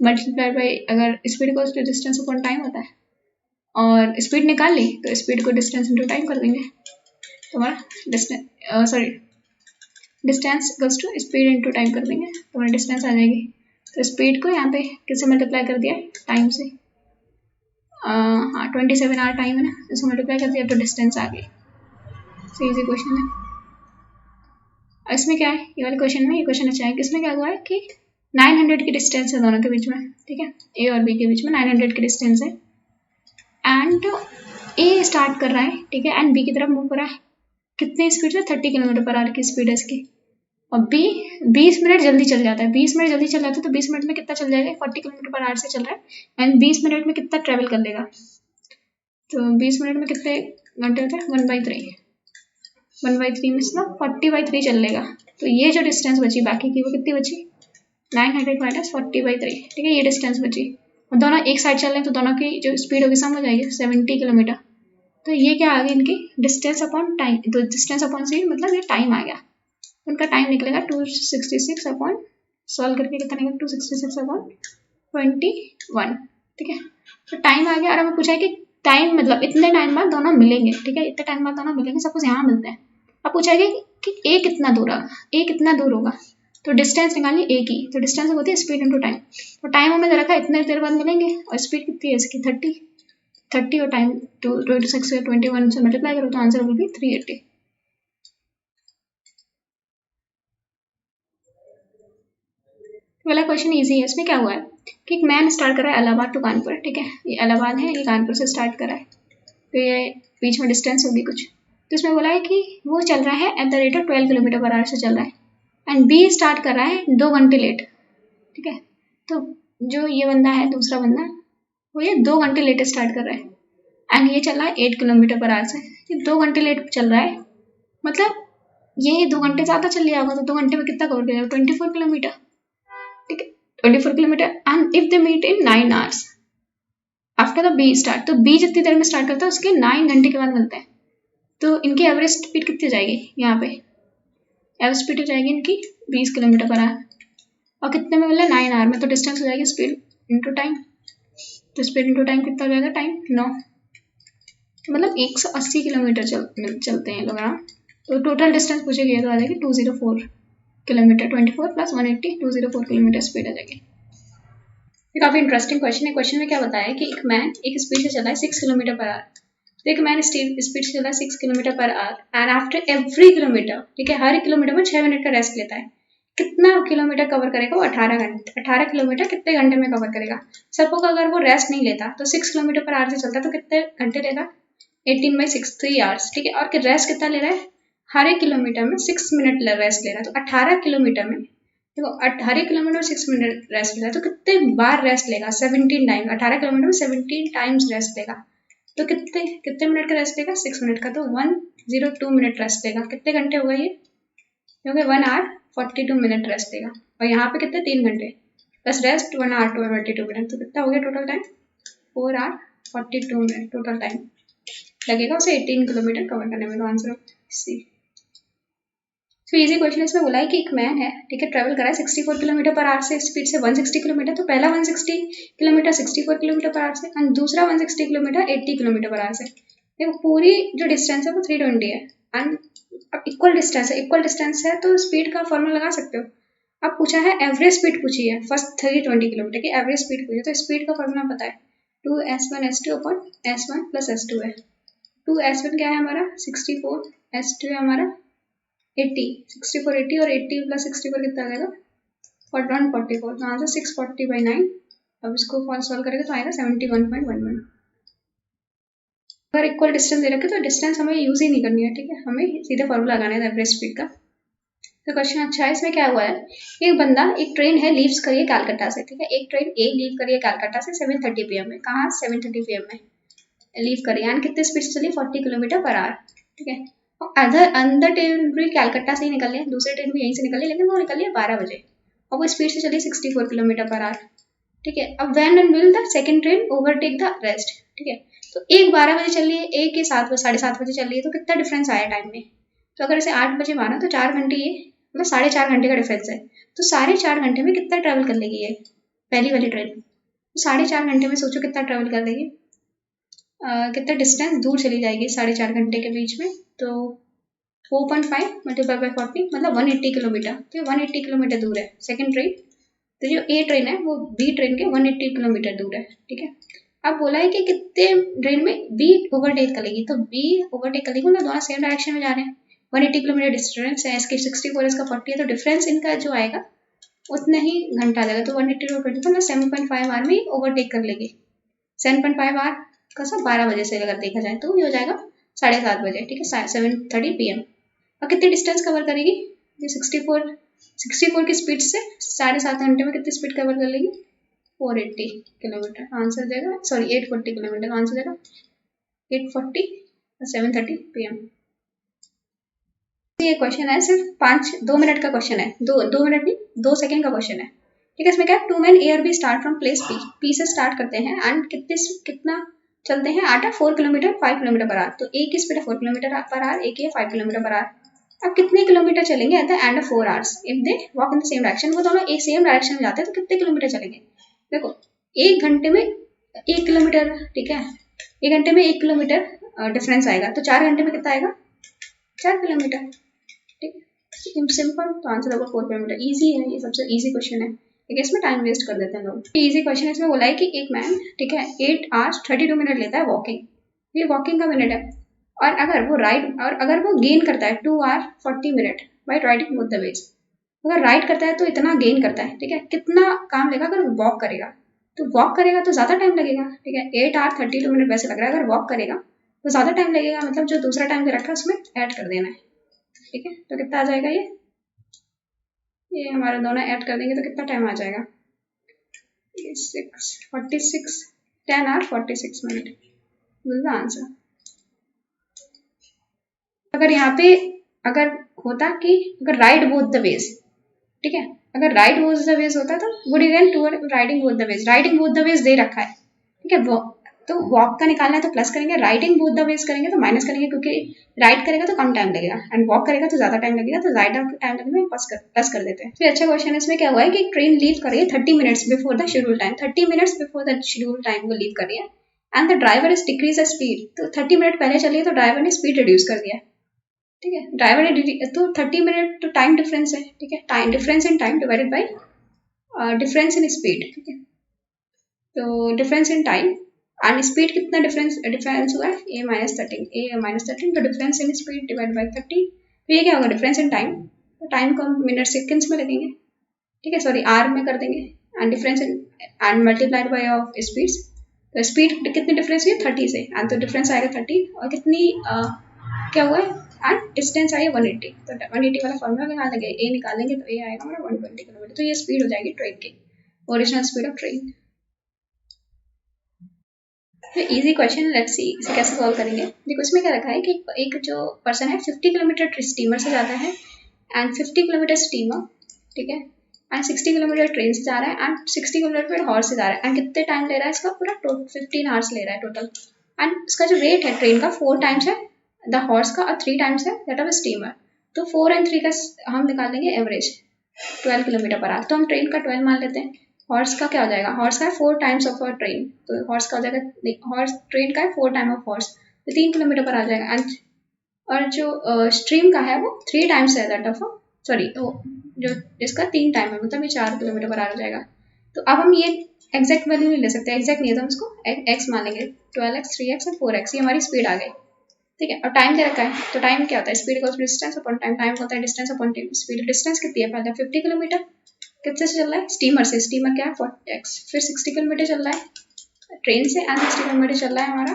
मल्टीप्लाई बाई, अगर स्पीड को डिस्टेंस अपॉन टाइम होता है, और स्पीड निकाल ली तो स्पीड को डिस्टेंस इंटू टाइम कर देंगे, तुम्हारा distance sorry distance equals to speed into time कर देंगे, तुम्हारी डिस्टेंस आ जाएगी। तो स्पीड को यहाँ पे किससे मल्टीप्लाई कर दिया, टाइम से, हाँ 27 आवर टाइम है ना, इसको मल्टीप्लाई कर दिया तो डिस्टेंस आ गई। सो इजी क्वेश्चन है। इसमें क्या है, ये वाले क्वेश्चन में, ये क्वेश्चन अच्छा है कि इसमें क्या हुआ है कि 900 की डिस्टेंस है दोनों के बीच में, ठीक है, ए और बी के बीच में 900 की डिस्टेंस है, एंड ए स्टार्ट कर रहा है, ठीक है, एंड बी की तरफ मूव कर रहा है, कितनी स्पीड से, 30 किलोमीटर पर आवर की स्पीड है इसकी, और बी 20 मिनट जल्दी चल जाता है, 20 मिनट जल्दी चल जाता है, तो 20 मिनट में कितना चल जाएगा, 40 किलोमीटर पर आवर से चल रहा है, एंड 20 मिनट में कितना ट्रेवल कर लेगा, तो 20 मिनट में कितने घंटे होते हैं, 1/3 मीन्स ना 40/3 चल लेगा। तो ये जो डिस्टेंस बची बाकी की, वो कितनी बची, 900 माइनस 40/3, ठीक है, ये डिस्टेंस बची, और दोनों एक साइड चल रहे हैं तो दोनों की जो स्पीड होगी सम हो जाएगी 70 किलोमीटर। तो ये क्या आ गया इनकी डिस्टेंस अपॉन टाइम, तो डिस्टेंस अपॉन स्पीड मतलब ये टाइम आ गया, उनका टाइम निकलेगा 266 अपॉन, सॉल्व करके कितना निकलेगा 266 अपॉन 21, ठीक है। तो टाइम आ गया, और हमें पूछा है कि टाइम मतलब इतने टाइम बाद दोनों मिलेंगे, ठीक है, इतने टाइम बाद दोनों मिलेंगे, सपोज यहाँ मिलते हैं, अब पूछा है कि ए कितना दूर होगा, ए कितना दूर होगा, तो डिस्टेंस निकालनी ए की, तो डिस्टेंस होती है स्पीड इंटू टाइम, तो टाइम हमें दे रखा है इतने देर बाद मिलेंगे, और स्पीड कितनी है इसकी 30 और टाइम 26 से 21 से मल्टीप्लाई करो तो आंसर विल बी 380। वाला क्वेश्चन इजी है। इसमें क्या हुआ है कि एक मैन स्टार्ट कर रहा है इलाहाबाद टू कानपुर, ठीक है, ये इलाहाबाद है, ये कानपुर से स्टार्ट कर रहा है, तो ये बीच में डिस्टेंस होगी कुछ, तो इसमें बोला है कि वो चल रहा है at the rate of 12 kilometre per hour से चल रहा है, एंड बी स्टार्ट कर रहा है 2 घंटे लेट, ठीक है, तो जो ये बंदा है दूसरा बंदा, वो ये 2 घंटे लेट स्टार्ट कर रहा है, एंड ये चल रहा है 8 किलोमीटर पर आवर से, ये 2 घंटे लेट चल रहा है, मतलब ये 2 घंटे ज़्यादा चल लिया होगा, तो 2 घंटे में कितना कवर करेगा, 24 किलोमीटर, ठीक है, 24 kilometre, and if they meet in 9 hours after the B start, तो बी जितनी देर में स्टार्ट करता है उसके 9 घंटे के बाद मिलते हैं, तो इनकी एवरेज स्पीड कितनी जाएगी, यहाँ पे एवरेज स्पीड हो जाएगी इनकी 20 किलोमीटर पर आवर, और कितने में मिला 9 आवर में, तो डिस्टेंस हो जाएगी स्पीड इंटू टाइम, तो स्पीड इंटू टाइम कितना हो जाएगा, टाइम 9, मतलब 180 किलोमीटर चलते हैं लोग, हाँ, तो टोटल डिस्टेंस पूछेगी तो आ जाएगी 204 किलोमीटर, 24 प्लस 180 204 किलोमीटर स्पीड आ जाएगी। ये काफी इंटरेस्टिंग क्वेश्चन है। क्वेश्चन में क्या बताया है कि एक मैन एक स्पीड से चला है 6 किलोमीटर पर आवर, तो एक मैन स्पीड से चला है 6 kilometre per hour, and after every kilometre, ठीक है, हर एक किलोमीटर में 6 मिनट का रेस्ट लेता है, कितना किलोमीटर कवर करेगा वो, 18 घंटे, 18 किलोमीटर कितने घंटे में कवर करेगा। सपोज अगर वो रेस्ट नहीं लेता तो 6 किलोमीटर पर आवर से चलता तो कितने घंटे लेगा, 18/6 3 आवर्स, ठीक है, और रेस्ट कितना ले रहा है, हर एक किलोमीटर में 6 मिनट रेस्ट ले रहा है, तो 18 किलोमीटर में देखो, हर एक किलोमीटर में 6 मिनट रेस्ट लेगा, तो कितने बार रेस्ट लेगा, 17 टाइम, 18 किलोमीटर में 17 टाइम्स रेस्ट लेगा, तो कितने कितने मिनट का रेस्ट लेगा, 6 मिनट का, तो 102 मिनट रेस्ट लेगा, कितने घंटे हो गए ये, क्योंकि 1 आवर 42 मिनट रेस्ट लेगा, और यहाँ पे कितने 3 घंटे प्लस रेस्ट 1 आवर 42 मिनट, तो कितना हो गया total time, 4 hour 42 minute total time लगेगा उसे 18 किलोमीटर कवर करने में, तो आंसर सी। तो इजी क्वेश्चन इसमें बोला है कि एक मैन है, ठीक है, ट्रैवल करा है 64 किलोमीटर पर आवर से स्पीड से 160 किलोमीटर, तो पहला 160 किलोमीटर 64 किलोमीटर पर आवर से, एंड दूसरा 160 किलोमीटर 80 किलोमीटर पर आवर से, देखो पूरी जो डिस्टेंस है वो 320 है, एंड अब इक्वल डिस्टेंस है तो स्पीड का फॉर्मूला लगा सकते हो। अब पूछा है एवरेज स्पीड पूछी है, फर्स्ट 320 किलोमीटर की एवरेज स्पीड पूछी है, तो स्पीड का फॉर्मूला पता है 2s1 s2 upon s1 plus s2 है, 2s1 क्या है हमारा 64, s2 है हमारा 80, 64 80 और 80 प्लस 64 कितना आ जाएगा 144, तो आंसर 640/9। अब इसको सॉल्व करेंगे तो आएगा 71.11। अगर इक्वल डिस्टेंस दे रखे तो डिस्टेंस हमें यूज ही नहीं करनी है, ठीक है, हमें सीधे फॉर्मूला लगाना है एवरेज स्पीड का। तो क्वेश्चन अच्छा है। इसमें क्या हुआ है, एक बंदा, एक ट्रेन है लीव्स करिए कलकत्ता से, ठीक है, एक ट्रेन ए लीव करिए कलकत्ता से 7:30 PM में, कहाँ 7:30 PM में लीव करिए, एंड कितने स्पीड से चली 40 किलोमीटर पर आवर, ठीक है, अंदर ट्रेन भी कलकत्ता से ही निकल है, दूसरे ट्रेन भी यहीं से निकली, लेकिन वो निकली है 12 बजे और वो स्पीड से चली 64 किलोमीटर पर आवर, ठीक है। अब when and will the second train overtake the rest, ठीक है, तो एक 12 बजे चल रही है, एक के 7:30 बजे चल रही है, तो कितना डिफरेंस आया टाइम में, तो अगर इसे 8 बजे माना तो 4 घंटे, ये मतलब 4.5 घंटे का डिफरेंस है, तो 4.5 घंटे में कितना ट्रैवल कर लेगी ये, पहली वाली ट्रेन, 4.5 घंटे में सोचो कितना ट्रेवल कर लेगी, कितना डिस्टेंस दूर चली जाएगी 4.5 घंटे के बीच में। तो 4.5 मल्टीप्लाई बाई 40 मतलब 180 किलोमीटर। तो ये 180 किलोमीटर दूर है सेकेंड ट्रेन। तो जो ए ट्रेन है वो बी ट्रेन के 180 किलोमीटर दूर है, ठीक है। अब बोला है कि कितने ट्रेन में बी ओवरटेक करेगी, तो बी ओवरटेक करेगी ना, दोनों सेम डायरेक्शन में जा रहे हैं, 180 किलोमीटर डिस्टेंस है, इसकी 64 इसका 40 है, तो डिफरेंस इनका जो आएगा उतना ही घंटा लगेगा। तो 180 टू 20 मतलब 7.5 आवर में ओवरटेक कर लेगी। 7.5 आवर का सब 12 बजे से अगर देखा जाए तो ये हो जाएगा 7:30 बजे, ठीक है, 7:30 PM। और कितनी डिस्टेंस कवर करेगी, ये 64 की स्पीड से 7.5 घंटे में कितनी स्पीड कवर कर लेगी, 480 किलोमीटर आंसर देगा, सॉरी 840 किलोमीटर आंसर देगा, 840 और 7:30 PM। ये क्वेश्चन है सिर्फ 2 मिनट का क्वेश्चन है, 2 मिनट नहीं 2 सेकंड का क्वेश्चन है, ठीक है। इसमें क्या है, 2 men A और B start from place P से स्टार्ट करते हैं एंड कितना चलते हैं, 4 किलोमीटर 5 किलोमीटर पर आवर। तो A की स्पीड है 4 किलोमीटर पर आवर, A की है 5 किलोमीटर पर आवर। अब कितने किलोमीटर चलेंगे at the end of 4 hours if they walk in the same direction, वो दोनों एक सेम डायरेक्शन में जाते हैं तो कितने किलोमीटर चलेंगे। देखो 1 घंटे में 1 किलोमीटर, ठीक है, 1 घंटे में 1 किलोमीटर डिफरेंस आएगा, तो 4 घंटे में कितना आएगा, 4 किलोमीटर, ठीक है, सिंपल। तो आंसर होगा 4 किलोमीटर। इजी है, ये सबसे इजी क्वेश्चन है, ठीक है, इसमें टाइम वेस्ट कर देते हैं लोग। इजी क्वेश्चन है, इसमें बोला है कि एक मैन, ठीक है, 8 hours 32 मिनट लेता है वॉकिंग, ये वॉकिंग का मिनट है, और अगर वो गेन करता है 2 hours 40 minute by riding both the veg, अगर राइड करता है तो इतना गेन करता है, ठीक है, कितना काम लेगा अगर वॉक करेगा, तो वॉक करेगा तो ज़्यादा टाइम लगेगा, ठीक है, 8 hours 32 मिनट वैसे लग रहा है, अगर वॉक करेगा तो ज़्यादा टाइम लगेगा, मतलब जो दूसरा टाइम दे रखा है उसमें ऐड कर देना है, ठीक है। तो कितना आ जाएगा, ये हमारा दोनों ऐड कर देंगे तो कितना टाइम आ जाएगा, 46 10 hours 46 minute, this the answer. अगर यहाँ पे अगर होता कि अगर राइड बोथ द वेज, ठीक है, अगर राइड बोथ द वेज होता तो would even to riding both the ways, riding both the ways दे रखा है, ठीक है, तो वॉक का निकालना है तो प्लस करेंगे, राइडिंग बोथ द वेज करेंगे तो माइनस करेंगे, क्योंकि राइड करेगा तो कम टाइम लगेगा एंड वॉक करेगा तो ज्यादा टाइम लगेगा, तो राइड टाइम लगने में प्लस कर देते हैं। फिर अच्छा क्वेश्चन है, इसमें क्या हुआ है कि ट्रेन लीव कर रही है 30 minutes before the schedule time, 30 minutes before the schedule time वो लीव कर रही है and the driver is decrease the speed, तो 30 मिनट पहले चलिए तो ड्राइवर ने स्पीड रिड्यूस कर दिया, ठीक है, ड्राइवर ने तो 30 मिनट तो टाइम डिफरेंस है, ठीक है, time difference in time divided by difference in speed, ठीक है, तो difference in time and speed कितना डिफरेंस हुआ है, a-13 तो difference in speed divide by 30, तो ये क्या होगा डिफरेंस इन टाइम, तो टाइम को हम मिनट सेकेंड्स में लगेंगे, ठीक है, सॉरी आर में कर देंगे and difference in and multiplied by of speeds, तो स्पीड कितनी डिफरेंस हुई 30 से एंड तो डिफरेंस आएगा 30 और कितनी क्या हुआ है एंड डिस्टेंस आई है 180, तो 180 वाला फॉर्मूला निकाल देंगे, ए निकालेंगे तो ए आएगा हमारा 120 किलोमीटर, तो ये स्पीड हो जाएगी ट्रेन की, ओरिजिनल स्पीड ऑफ ट्रेन। तो इजी क्वेश्चन, लेट्स सी इसे कैसे सॉल्व करेंगे। देखो इसमें क्या रखा है कि एक जो पर्सन है 50 किलोमीटर स्टीमर से जाता है एंड 50 किलोमीटर स्टीमर, ठीक है, एंड 60 किलोमीटर ट्रेन से जा रहा है एंड 60 किलोमीटर हॉर्स से जा रहा है एंड कितने टाइम ले रहा है इसका पूरा 15 आवर्स ले रहा है टोटल, एंड इसका जो रेट है ट्रेन का 4 टाइम्स है द हॉर्स का और 3 टाइम्स है दैट ऑफ स्टीमर, तो 4 और 3 का हम निकाल लेंगे एवरेज 12 किलोमीटर पर आवर, तो हम ट्रेन का 12 मान लेते हैं, हॉर्स का क्या हो जाएगा, हॉर्स का है 4 टाइम्स ऑफ ट्रेन, तो हॉर्स का हो जाएगा, हॉर्स ट्रेन का है 4 टाइम ऑफ हॉर्स, तो 3 किलोमीटर पर आ जाएगा एंड और जो स्ट्रीम का है वो 3 टाइम्स है दैट ऑफ, सॉरी तो जो इसका 3 टाइम है मतलब ये 4 किलोमीटर पर आ जाएगा। तो अब हम ये एग्जैक्ट वैल्यू नहीं ले सकते, एग्जैक्ट नहीं है तो हम इसको एक्स मान लेंगे, 12x 3x और 4x, ये हमारी स्पीड आ गई, ठीक है, और टाइम क्या रखा है, तो टाइम क्या होता है, speed equals to distance upon time, time होता है डिस्टेंस अपॉन स्पीड, डिस्टेंस कितनी है पहले 50 किलोमीटर, कितने से चल रहा है स्टीमर से, स्टीमर क्या है 40x, फिर 60 किलोमीटर चल रहा है ट्रेन से एंड 60 किलोमीटर चल रहा है हमारा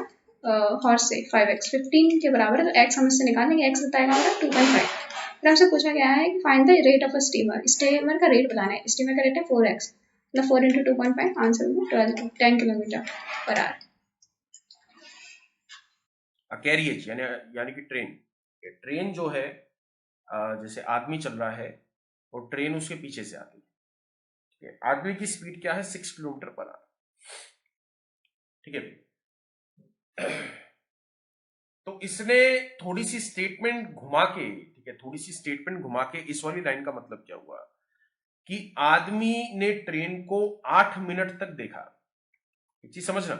हॉर्स से 5x, 15 के बराबर है, तो x हम इससे निकालेंगे, x होता है हमारा 2.5। फिर हमसे पूछा गया है कि find the rate of a steamer, steamer का रेट बताना है, स्टीमर का रेट है 4x, मतलब 4 इंटू 2.5, आंसर होगा 10 किलोमीटर पर आवर। कैरियज यानी कि ट्रेन जो है जैसे आदमी चल रहा है और ट्रेन उसके पीछे से आती है, ठीक है, आदमी की स्पीड क्या है 6 किलोमीटर पर आवर, ठीक है। तो इसने थोड़ी सी स्टेटमेंट घुमा के, ठीक है, थोड़ी सी स्टेटमेंट घुमा के इस वाली लाइन का मतलब क्या हुआ कि आदमी ने ट्रेन को 8 मिनट तक देखा। एक चीज समझना,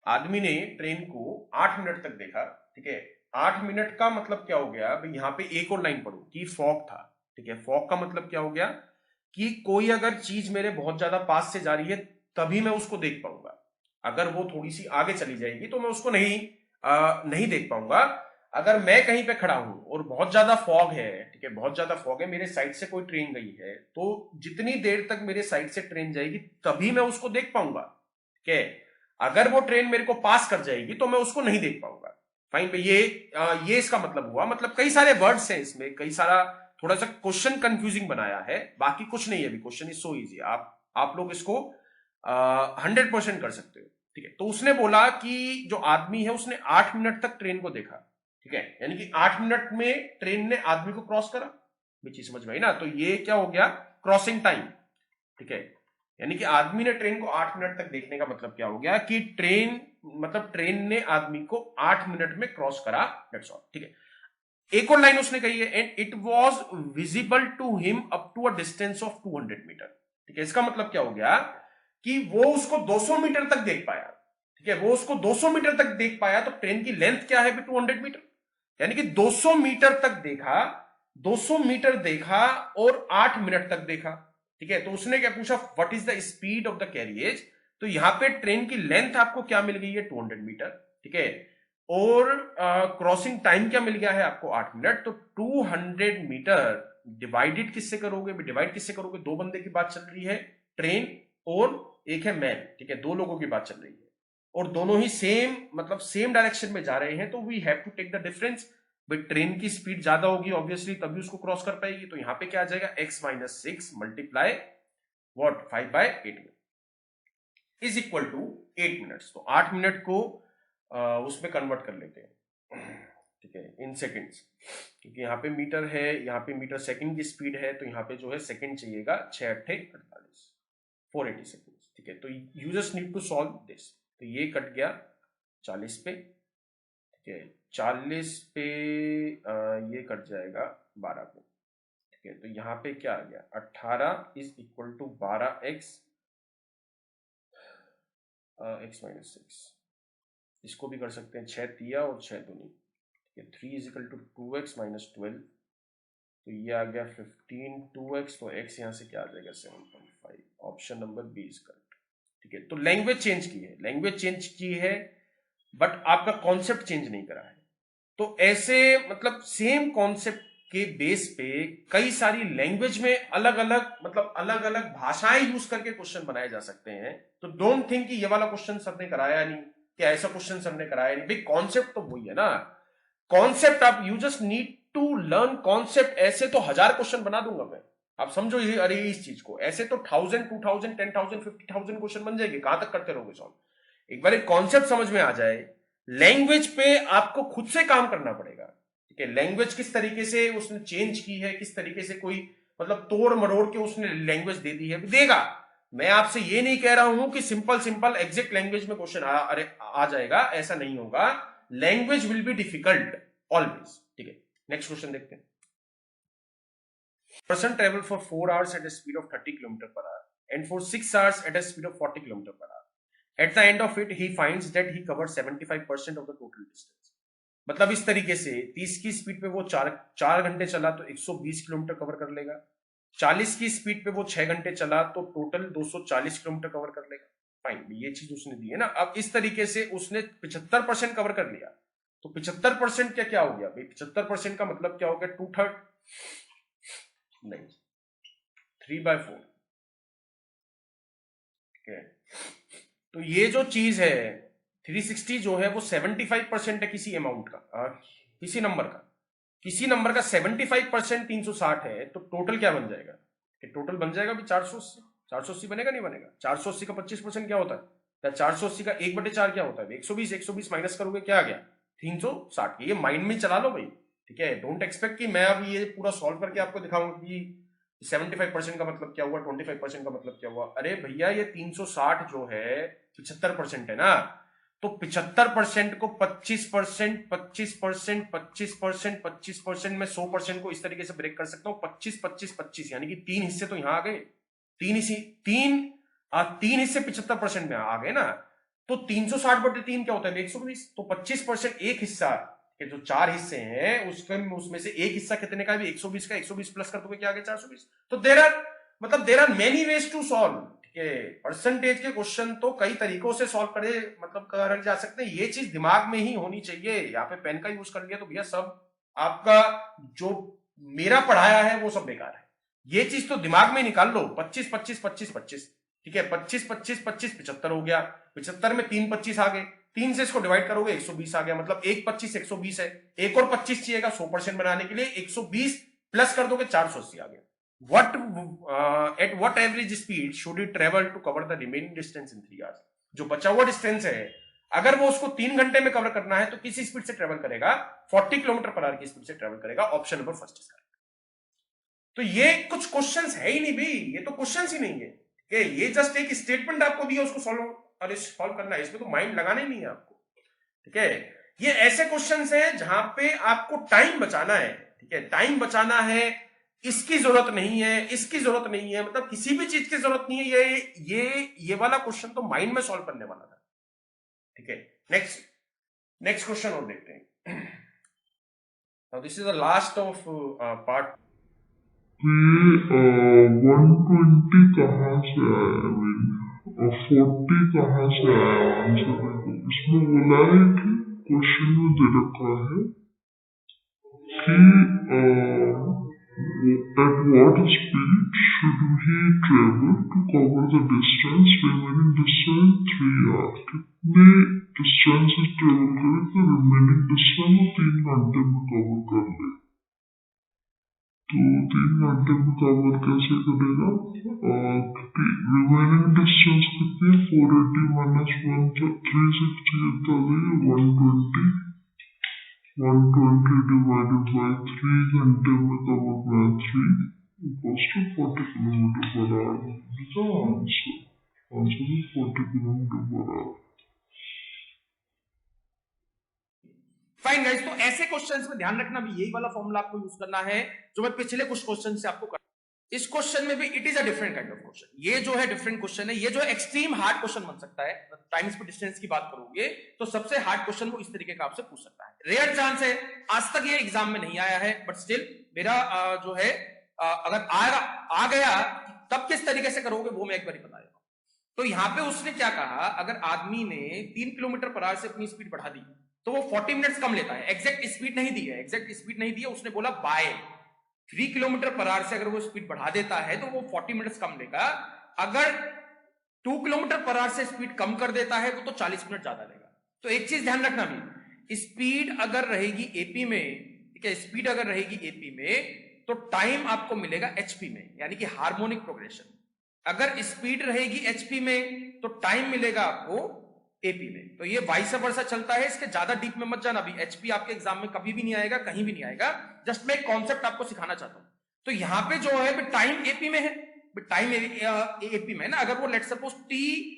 आदमी ने ट्रेन को 8 मिनट तक देखा, ठीक है। 8 मिनट का मतलब क्या हो गया भाई, यहाँ पे एक और लाइन पढ़ो कि फॉग था, ठीक है। फॉग का मतलब क्या हो गया कि कोई अगर चीज मेरे बहुत ज्यादा पास से जा रही है तभी मैं उसको देख पाऊंगा, अगर वो थोड़ी सी आगे चली जाएगी तो मैं उसको नहीं देख पाऊंगा। अगर मैं कहीं पे खड़ा हूं और बहुत ज्यादा फॉग है, ठीक है, बहुत ज्यादा फॉग है, मेरे साइड से कोई ट्रेन गई है, तो जितनी देर तक मेरे साइड से ट्रेन जाएगी तभी मैं उसको देख पाऊंगा, ठीक है। अगर वो ट्रेन मेरे को पास कर जाएगी तो मैं उसको नहीं देख पाऊंगा। फाइन पे ये इसका मतलब हुआ। मतलब कई सारे वर्ड्स हैं इसमें, कई सारा, थोड़ा सा क्वेश्चन कंफ्यूजिंग बनाया है, बाकी कुछ नहीं है। अभी क्वेश्चन इज सो इजी, आप लोग इसको 100% कर सकते हो, ठीक है। तो उसने बोला कि जो आदमी है उसने 8 मिनट तक ट्रेन को देखा, ठीक है, यानी कि 8 मिनट में ट्रेन ने आदमी को क्रॉस करा। ये चीज समझ में आई ना? तो ये क्या हो गया, क्रॉसिंग टाइम, ठीक है। यानी कि आदमी ने ट्रेन को 8 मिनट तक देखने का मतलब क्या हो गया कि ट्रेन ने आदमी को 8 मिनट में क्रॉस करा, दैट्स ऑल, ठीक है। एक और लाइन उसने कही है, and it was visible to him up to a distance of 200 metre, ठीक है। इसका मतलब क्या हो गया कि वो उसको 200 मीटर तक देख पाया, ठीक है। वो उसको 200 मीटर तक देख पाया, तो ट्रेन की लेंथ क्या है, 200 मीटर, यानी कि 200 मीटर तक देखा, 200 मीटर देखा और 8 मिनट तक देखा, ठीक है। तो उसने क्या पूछा, what is the speed of the carriage. तो यहां पे ट्रेन की लेंथ आपको क्या मिल गई है, 200 मीटर, ठीक है। और क्रॉसिंग टाइम क्या मिल गया है आपको, 8 मिनट। तो 200 मीटर डिवाइडेड किससे करोगे, डिवाइड किससे करोगे, दो बंदे की बात चल रही है, ट्रेन और एक है मैन, ठीक है, दो लोगों की बात चल रही है और दोनों ही सेम डायरेक्शन में जा रहे हैं, तो we have to take the difference. भाई ट्रेन की स्पीड ज्यादा होगी ऑब्वियसली, तभी उसको क्रॉस कर पाएगी। तो यहां पे क्या आ जाएगा, x-6 multiply what 5/8 is equal to 8 minutes. तो 8 मिनट को उसमें कन्वर्ट कर लेते हैं, ठीक है, इन सेकेंड्स, क्योंकि यहाँ पे मीटर है, यहाँ पे मीटर सेकंड की स्पीड है, तो यहाँ पे जो है सेकंड चाहिएगा, 6×8=48, 480 सेकेंड, ठीक है। तो you just need to solve this. तो ये कट गया 40 पे, ठीक है, 40 पे ये कट जाएगा 12 पे, ठीक है। तो यहाँ पे क्या आ गया, 18 is equal to 12x x-6। इसको भी कर सकते हैं, 6 तिया और 6 दूनी, ठीक है। 3 is equal to 2x minus 12, तो ये आ गया 15 2x, तो x यहाँ से क्या आ जाएगा 7.5। Option number B is correct, ठीक है। तो लैंग्वेज चेंज की है, लैंग्वेज चेंज की है, बट आपका कॉन्सेप्ट चेंज नहीं करा है। तो ऐसे मतलब सेम कॉन्सेप्ट के बेस पे कई सारी लैंग्वेज में अलग अलग, मतलब अलग अलग भाषाएं यूज करके क्वेश्चन बनाए जा सकते हैं। तो डोंट थिंक कि ये वाला क्वेश्चन सर ने कराया नहीं, क्या ऐसा क्वेश्चन सर ने कराया नहीं। भाई कॉन्सेप्ट तो वही है ना, कॉन्सेप्ट आप, you just need to learn concept. ऐसे तो 1000 क्वेश्चन बना दूंगा मैं, आप समझो ये, अरे इस चीज को ऐसे तो 1000 2000 10,000 50,000 क्वेश्चन बन जाएंगे, कहां तक करते रहोगे सॉल्व। एक बार एक कॉन्सेप्ट समझ में आ जाए, लैंग्वेज पे आपको खुद से काम करना पड़ेगा, ठीक है। लैंग्वेज किस तरीके से उसने चेंज की है, किस तरीके से कोई मतलब तोड़ मरोड़ के उसने लैंग्वेज दे दी है, देगा। मैं आपसे ये नहीं कह रहा हूं कि सिंपल सिंपल एग्जैक्ट लैंग्वेज में क्वेश्चन अरे आ जाएगा, ऐसा नहीं होगा। Language will be difficult always, ठीक है। नेक्स्ट क्वेश्चन देखते हैं। person travel for 4 hours at a speed of 30 km per hour and for 6 hours at a speed of 40 km per hour. At the end of it, he finds that he covered 75% of the total distance. मतलब इस तरीके से 30 की speed पे वो 4 घंटे चला तो 120 किलोमीटर कवर कर लेगा। 40 की स्पीड पे वो 6 घंटे चला तो टोटल 240 किलोमीटर कवर कर लेगा। फाइन, ये चीज उसने दी है ना। अब इस तरीके से उसने 75% कवर कर लिया, तो 75% क्या हो गया भाई, 75% का मतलब क्या हो गया, 2/3 नहीं, 3/4, ठीक है। तो ये जो चीज है 360 जो है वो 75% है किसी अमाउंट का, किसी नंबर का 75% 360 है, तो टोटल क्या बन जाएगा, टोटल बन जाएगा भी 480। 480 बनेगा नहीं बनेगा, 480 का 25% क्या होता है, या 480 का 1/4 क्या होता है, 120, 120 माइनस करोगे क्या आ गया 360। ये माइंड में चला लो भाई, ठीक है। डोंट एक्सपेक्ट कि मैं अब ये पूरा सॉल्व करके आपको दिखाऊंगा कि 75% का मतलब क्या हुआ, 25% का मतलब क्या हुआ। अरे भैया ये 360 जो है 75% है ना, तो 75% को 25%, 25%, 25%, 25% में 100% को इस तरीके से ब्रेक कर सकता हूं। 25, 25, 25 यानी कि 3 हिस्से तो यहां आ गए, 3 हिस्से 75% में आ गए ना। तो 360/3 क्या होता है? 120। तो 25% एक हिस्सा के जो 4 हिस्से हैं उसमें से एक हिस्सा कितने का भी 120 का, 120 प्लस कर दोगे क्या आ गया? 420। तो there are many ways to solve. Percentage के क्वेश्चन तो कई तरीकों से सॉल्व करे जा सकते हैं। ये चीज दिमाग में ही होनी चाहिए। यहाँ पे पेन का यूज कर लिया तो भैया सब आपका जो मेरा पढ़ाया है वो सब बेकार है। ये चीज तो दिमाग में निकाल लो। 25, 25, 25, 25, ठीक है। 25, 25, 25, 75 हो गया। 75 में 3 25 आ गए, 3 से इसको डिवाइड करोगे 120 आ गया। मतलब 1 25 120 है। एक और 25 चाहिएगा 100% बनाने के लिए। 120 प्लस कर दोगे 480 आ गया। At what average speed should it travel to cover the remaining distance in 3 hours? जो बचा हुआ डिस्टेंस है अगर वो उसको 3 घंटे में कवर करना है तो किसी स्पीड से ट्रेवल करेगा? 40 किलोमीटर पर आवर की स्पीड से ट्रेवल करेगा। Option number first is correct. तो ये कुछ क्वेश्चंस है ही नहीं भी, ये तो क्वेश्चंस ही नहीं है कि ये जस्ट एक स्टेटमेंट आपको दिया उसको सॉल्व करना है। इसमें तो माइंड लगाना ही नहीं है आपको, ठीक है। ये ऐसे क्वेश्चंस हैं जहां पे आपको टाइम बचाना है, ठीक है। टाइम बचाना है, इसकी जरूरत नहीं है, इसकी जरूरत नहीं है, मतलब किसी भी चीज की जरूरत नहीं है। ये वाला क्वेश्चन तो माइंड में सॉल्व करने वाला था, ठीक है। नेक्स्ट क्वेश्चन और देखते हैं। Now this is the last of part. 120 कहाँ से आया? 40 कहाँ से आया आंसर? इसमें बोला है कि क्वेश्चन में दे रखा है कि at what speed should he travel to cover the distance remaining distance 3 hours? कितने डिस्टेंस ट्रेवल करे तो रिमेनिंग डिस्टेंस 3 घंटे में कवर कर ले। तो 3 घंटे में कवर कैसे करेगा? रिमेनिंग डिस्टेंस कितनी? 480 माइनस 1 तो 360 कितना देगा? 120। 120 divided by 3 घंटे में cover by 3 equals to 40 kilometre per hour. This answer is 40 kilometre per hour. Fine guys, तो ऐसे क्वेश्चंस में ध्यान रखना भी यही वाला फॉर्मूला आपको यूज करना है जो मैं पिछले कुछ क्वेश्चन से आपको कर। इस क्वेश्चन में भी it is a different kind of question. ये जो है डिफरेंट क्वेश्चन है। ये जो है एक्सट्रीम हार्ड क्वेश्चन बन सकता है। टाइम स्पीड डिस्टेंस की बात करोगे तो सबसे हार्ड क्वेश्चन वो इस तरीके का आपसे पूछ सकता है। रेयर चांस है, आज तक ये एग्जाम में नहीं आया है, बट स्टिल मेरा जो है अगर आ गया तब किस तरीके से करोगे वो मैं एक बार बता देता हूं। तो यहां पे उसने क्या कहा, अगर आदमी ने 3 किलोमीटर पर आवर से अपनी स्पीड बढ़ा दी तो वो 40 मिनट्स कम लेता है। एग्जैक्ट स्पीड नहीं दी है, उसने बोला बाय 3 किलोमीटर पर आवर से अगर वो स्पीड बढ़ा देता है तो वो 40 मिनट्स कम लेगा। अगर 2 किलोमीटर पर आवर से स्पीड कम कर देता है तो 40 मिनट ज्यादा लेगा। तो एक चीज ध्यान रखना भी, स्पीड अगर रहेगी एपी में, ठीक है, स्पीड अगर रहेगी एपी में तो टाइम आपको मिलेगा एचपी में, यानी कि हार्मोनिक प्रोग्रेशन। अगर स्पीड रहेगी एचपी में तो टाइम मिलेगा आपको एपी में। तो ये वाइस वर्सा चलता है, इसके ज्यादा डीप में मत जाना। भी एचपी आपके एग्जाम में कभी भी नहीं आएगा, कहीं भी नहीं आएगा। जस्ट मैं एक कॉन्सेप्ट आपको सिखाना चाहता हूं। तो यहां पे जो है टाइम एपी में है, टाइम एपी में ना, अगर वो लेट सपोज टी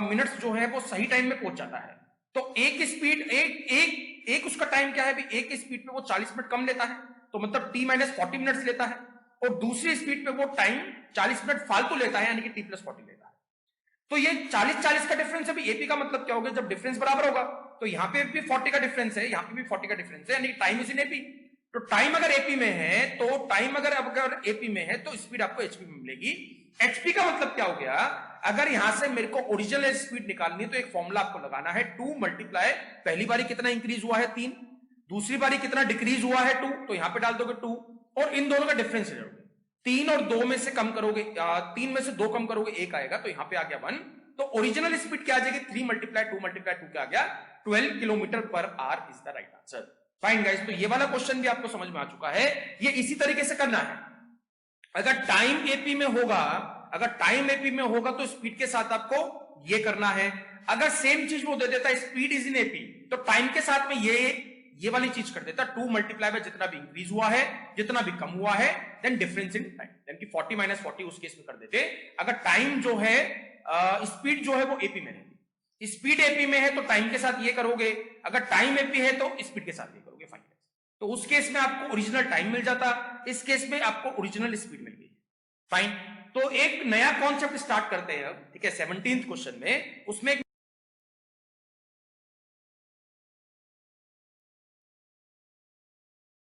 मिनट्स जो है वो सही टाइम में पहुंच जाता है तो एक स्पीड एक उसका टाइम क्या है भी, एक स्पीड पे वो 40 मिनट कम लेता है, तो मतलब टी माइनस 40 मिनट्स लेता है। और दूसरी स्पीड पे वो टाइम 40 मिनट फालतू लेता है, यानी कि टी प्लस 40 लेता है। तो ये 40-40 का डिफरेंस है। एपी का मतलब क्या होगा, जब डिफरेंस बराबर होगा तो यहाँ पे भी 40 का डिफरेंस है, यहाँ पे भी 40 का डिफरेंस है, यानी टाइम इज इन एपी। तो टाइम अगर एपी में है अगर एपी में है तो स्पीड आपको एचपी में मिलेगी। एचपी का मतलब क्या हो गया, अगर यहां से मेरे को ओरिजिनल स्पीड निकालनी है तो एक फॉर्मूला आपको लगाना है 2 मल्टीप्लाई, पहली बारी कितना इंक्रीज हुआ है 3, दूसरी बारी कितना डिक्रीज हुआ है 2, तो यहां पे डाल दोगे 2 और इन दोनों का डिफरेंस ले लोगे। 3 और 2 में से कम करोगे, 3 में से 2 कम करोगे 1 आएगा, तो यहां पे आ गया 1। तो ओरिजिनल स्पीड क्या आ जाएगी, 3 मल्टीप्लाई 2 क्या आ गया, 12 kilometre per hour is the right answer. Fine guys, तो ये वाला क्वेश्चन भी आपको समझ में आ चुका है। ये इसी तरीके से करना है। अगर टाइम एपी में होगा तो स्पीड के साथ आपको ये करना है। अगर सेम चीज वो दे देता स्पीड इज इन एपी तो टाइम के साथ में ये वाली चीज कर देता 2 मल्टीप्लाई में जितना भी इंक्रीज हुआ है जितना भी कम हुआ है देन डिफरेंस इन टाइम, यानी कि 40 माइनस 40 उस केस में कर देते। अगर टाइम जो है स्पीड जो है वो एपी में रहेगी, स्पीड एपी में है तो टाइम के साथ ये करोगे, अगर टाइम एपी है तो स्पीड के साथ ये करोगे फाइंड। तो उस केस में आपको ओरिजिनल टाइम मिल जाता, इस केस में आपको ओरिजिनल स्पीड मिल गई। फाइन। तो एक नया कॉन्सेप्ट स्टार्ट करते हैं अब, ठीक है, 17th क्वेश्चन में। उसमें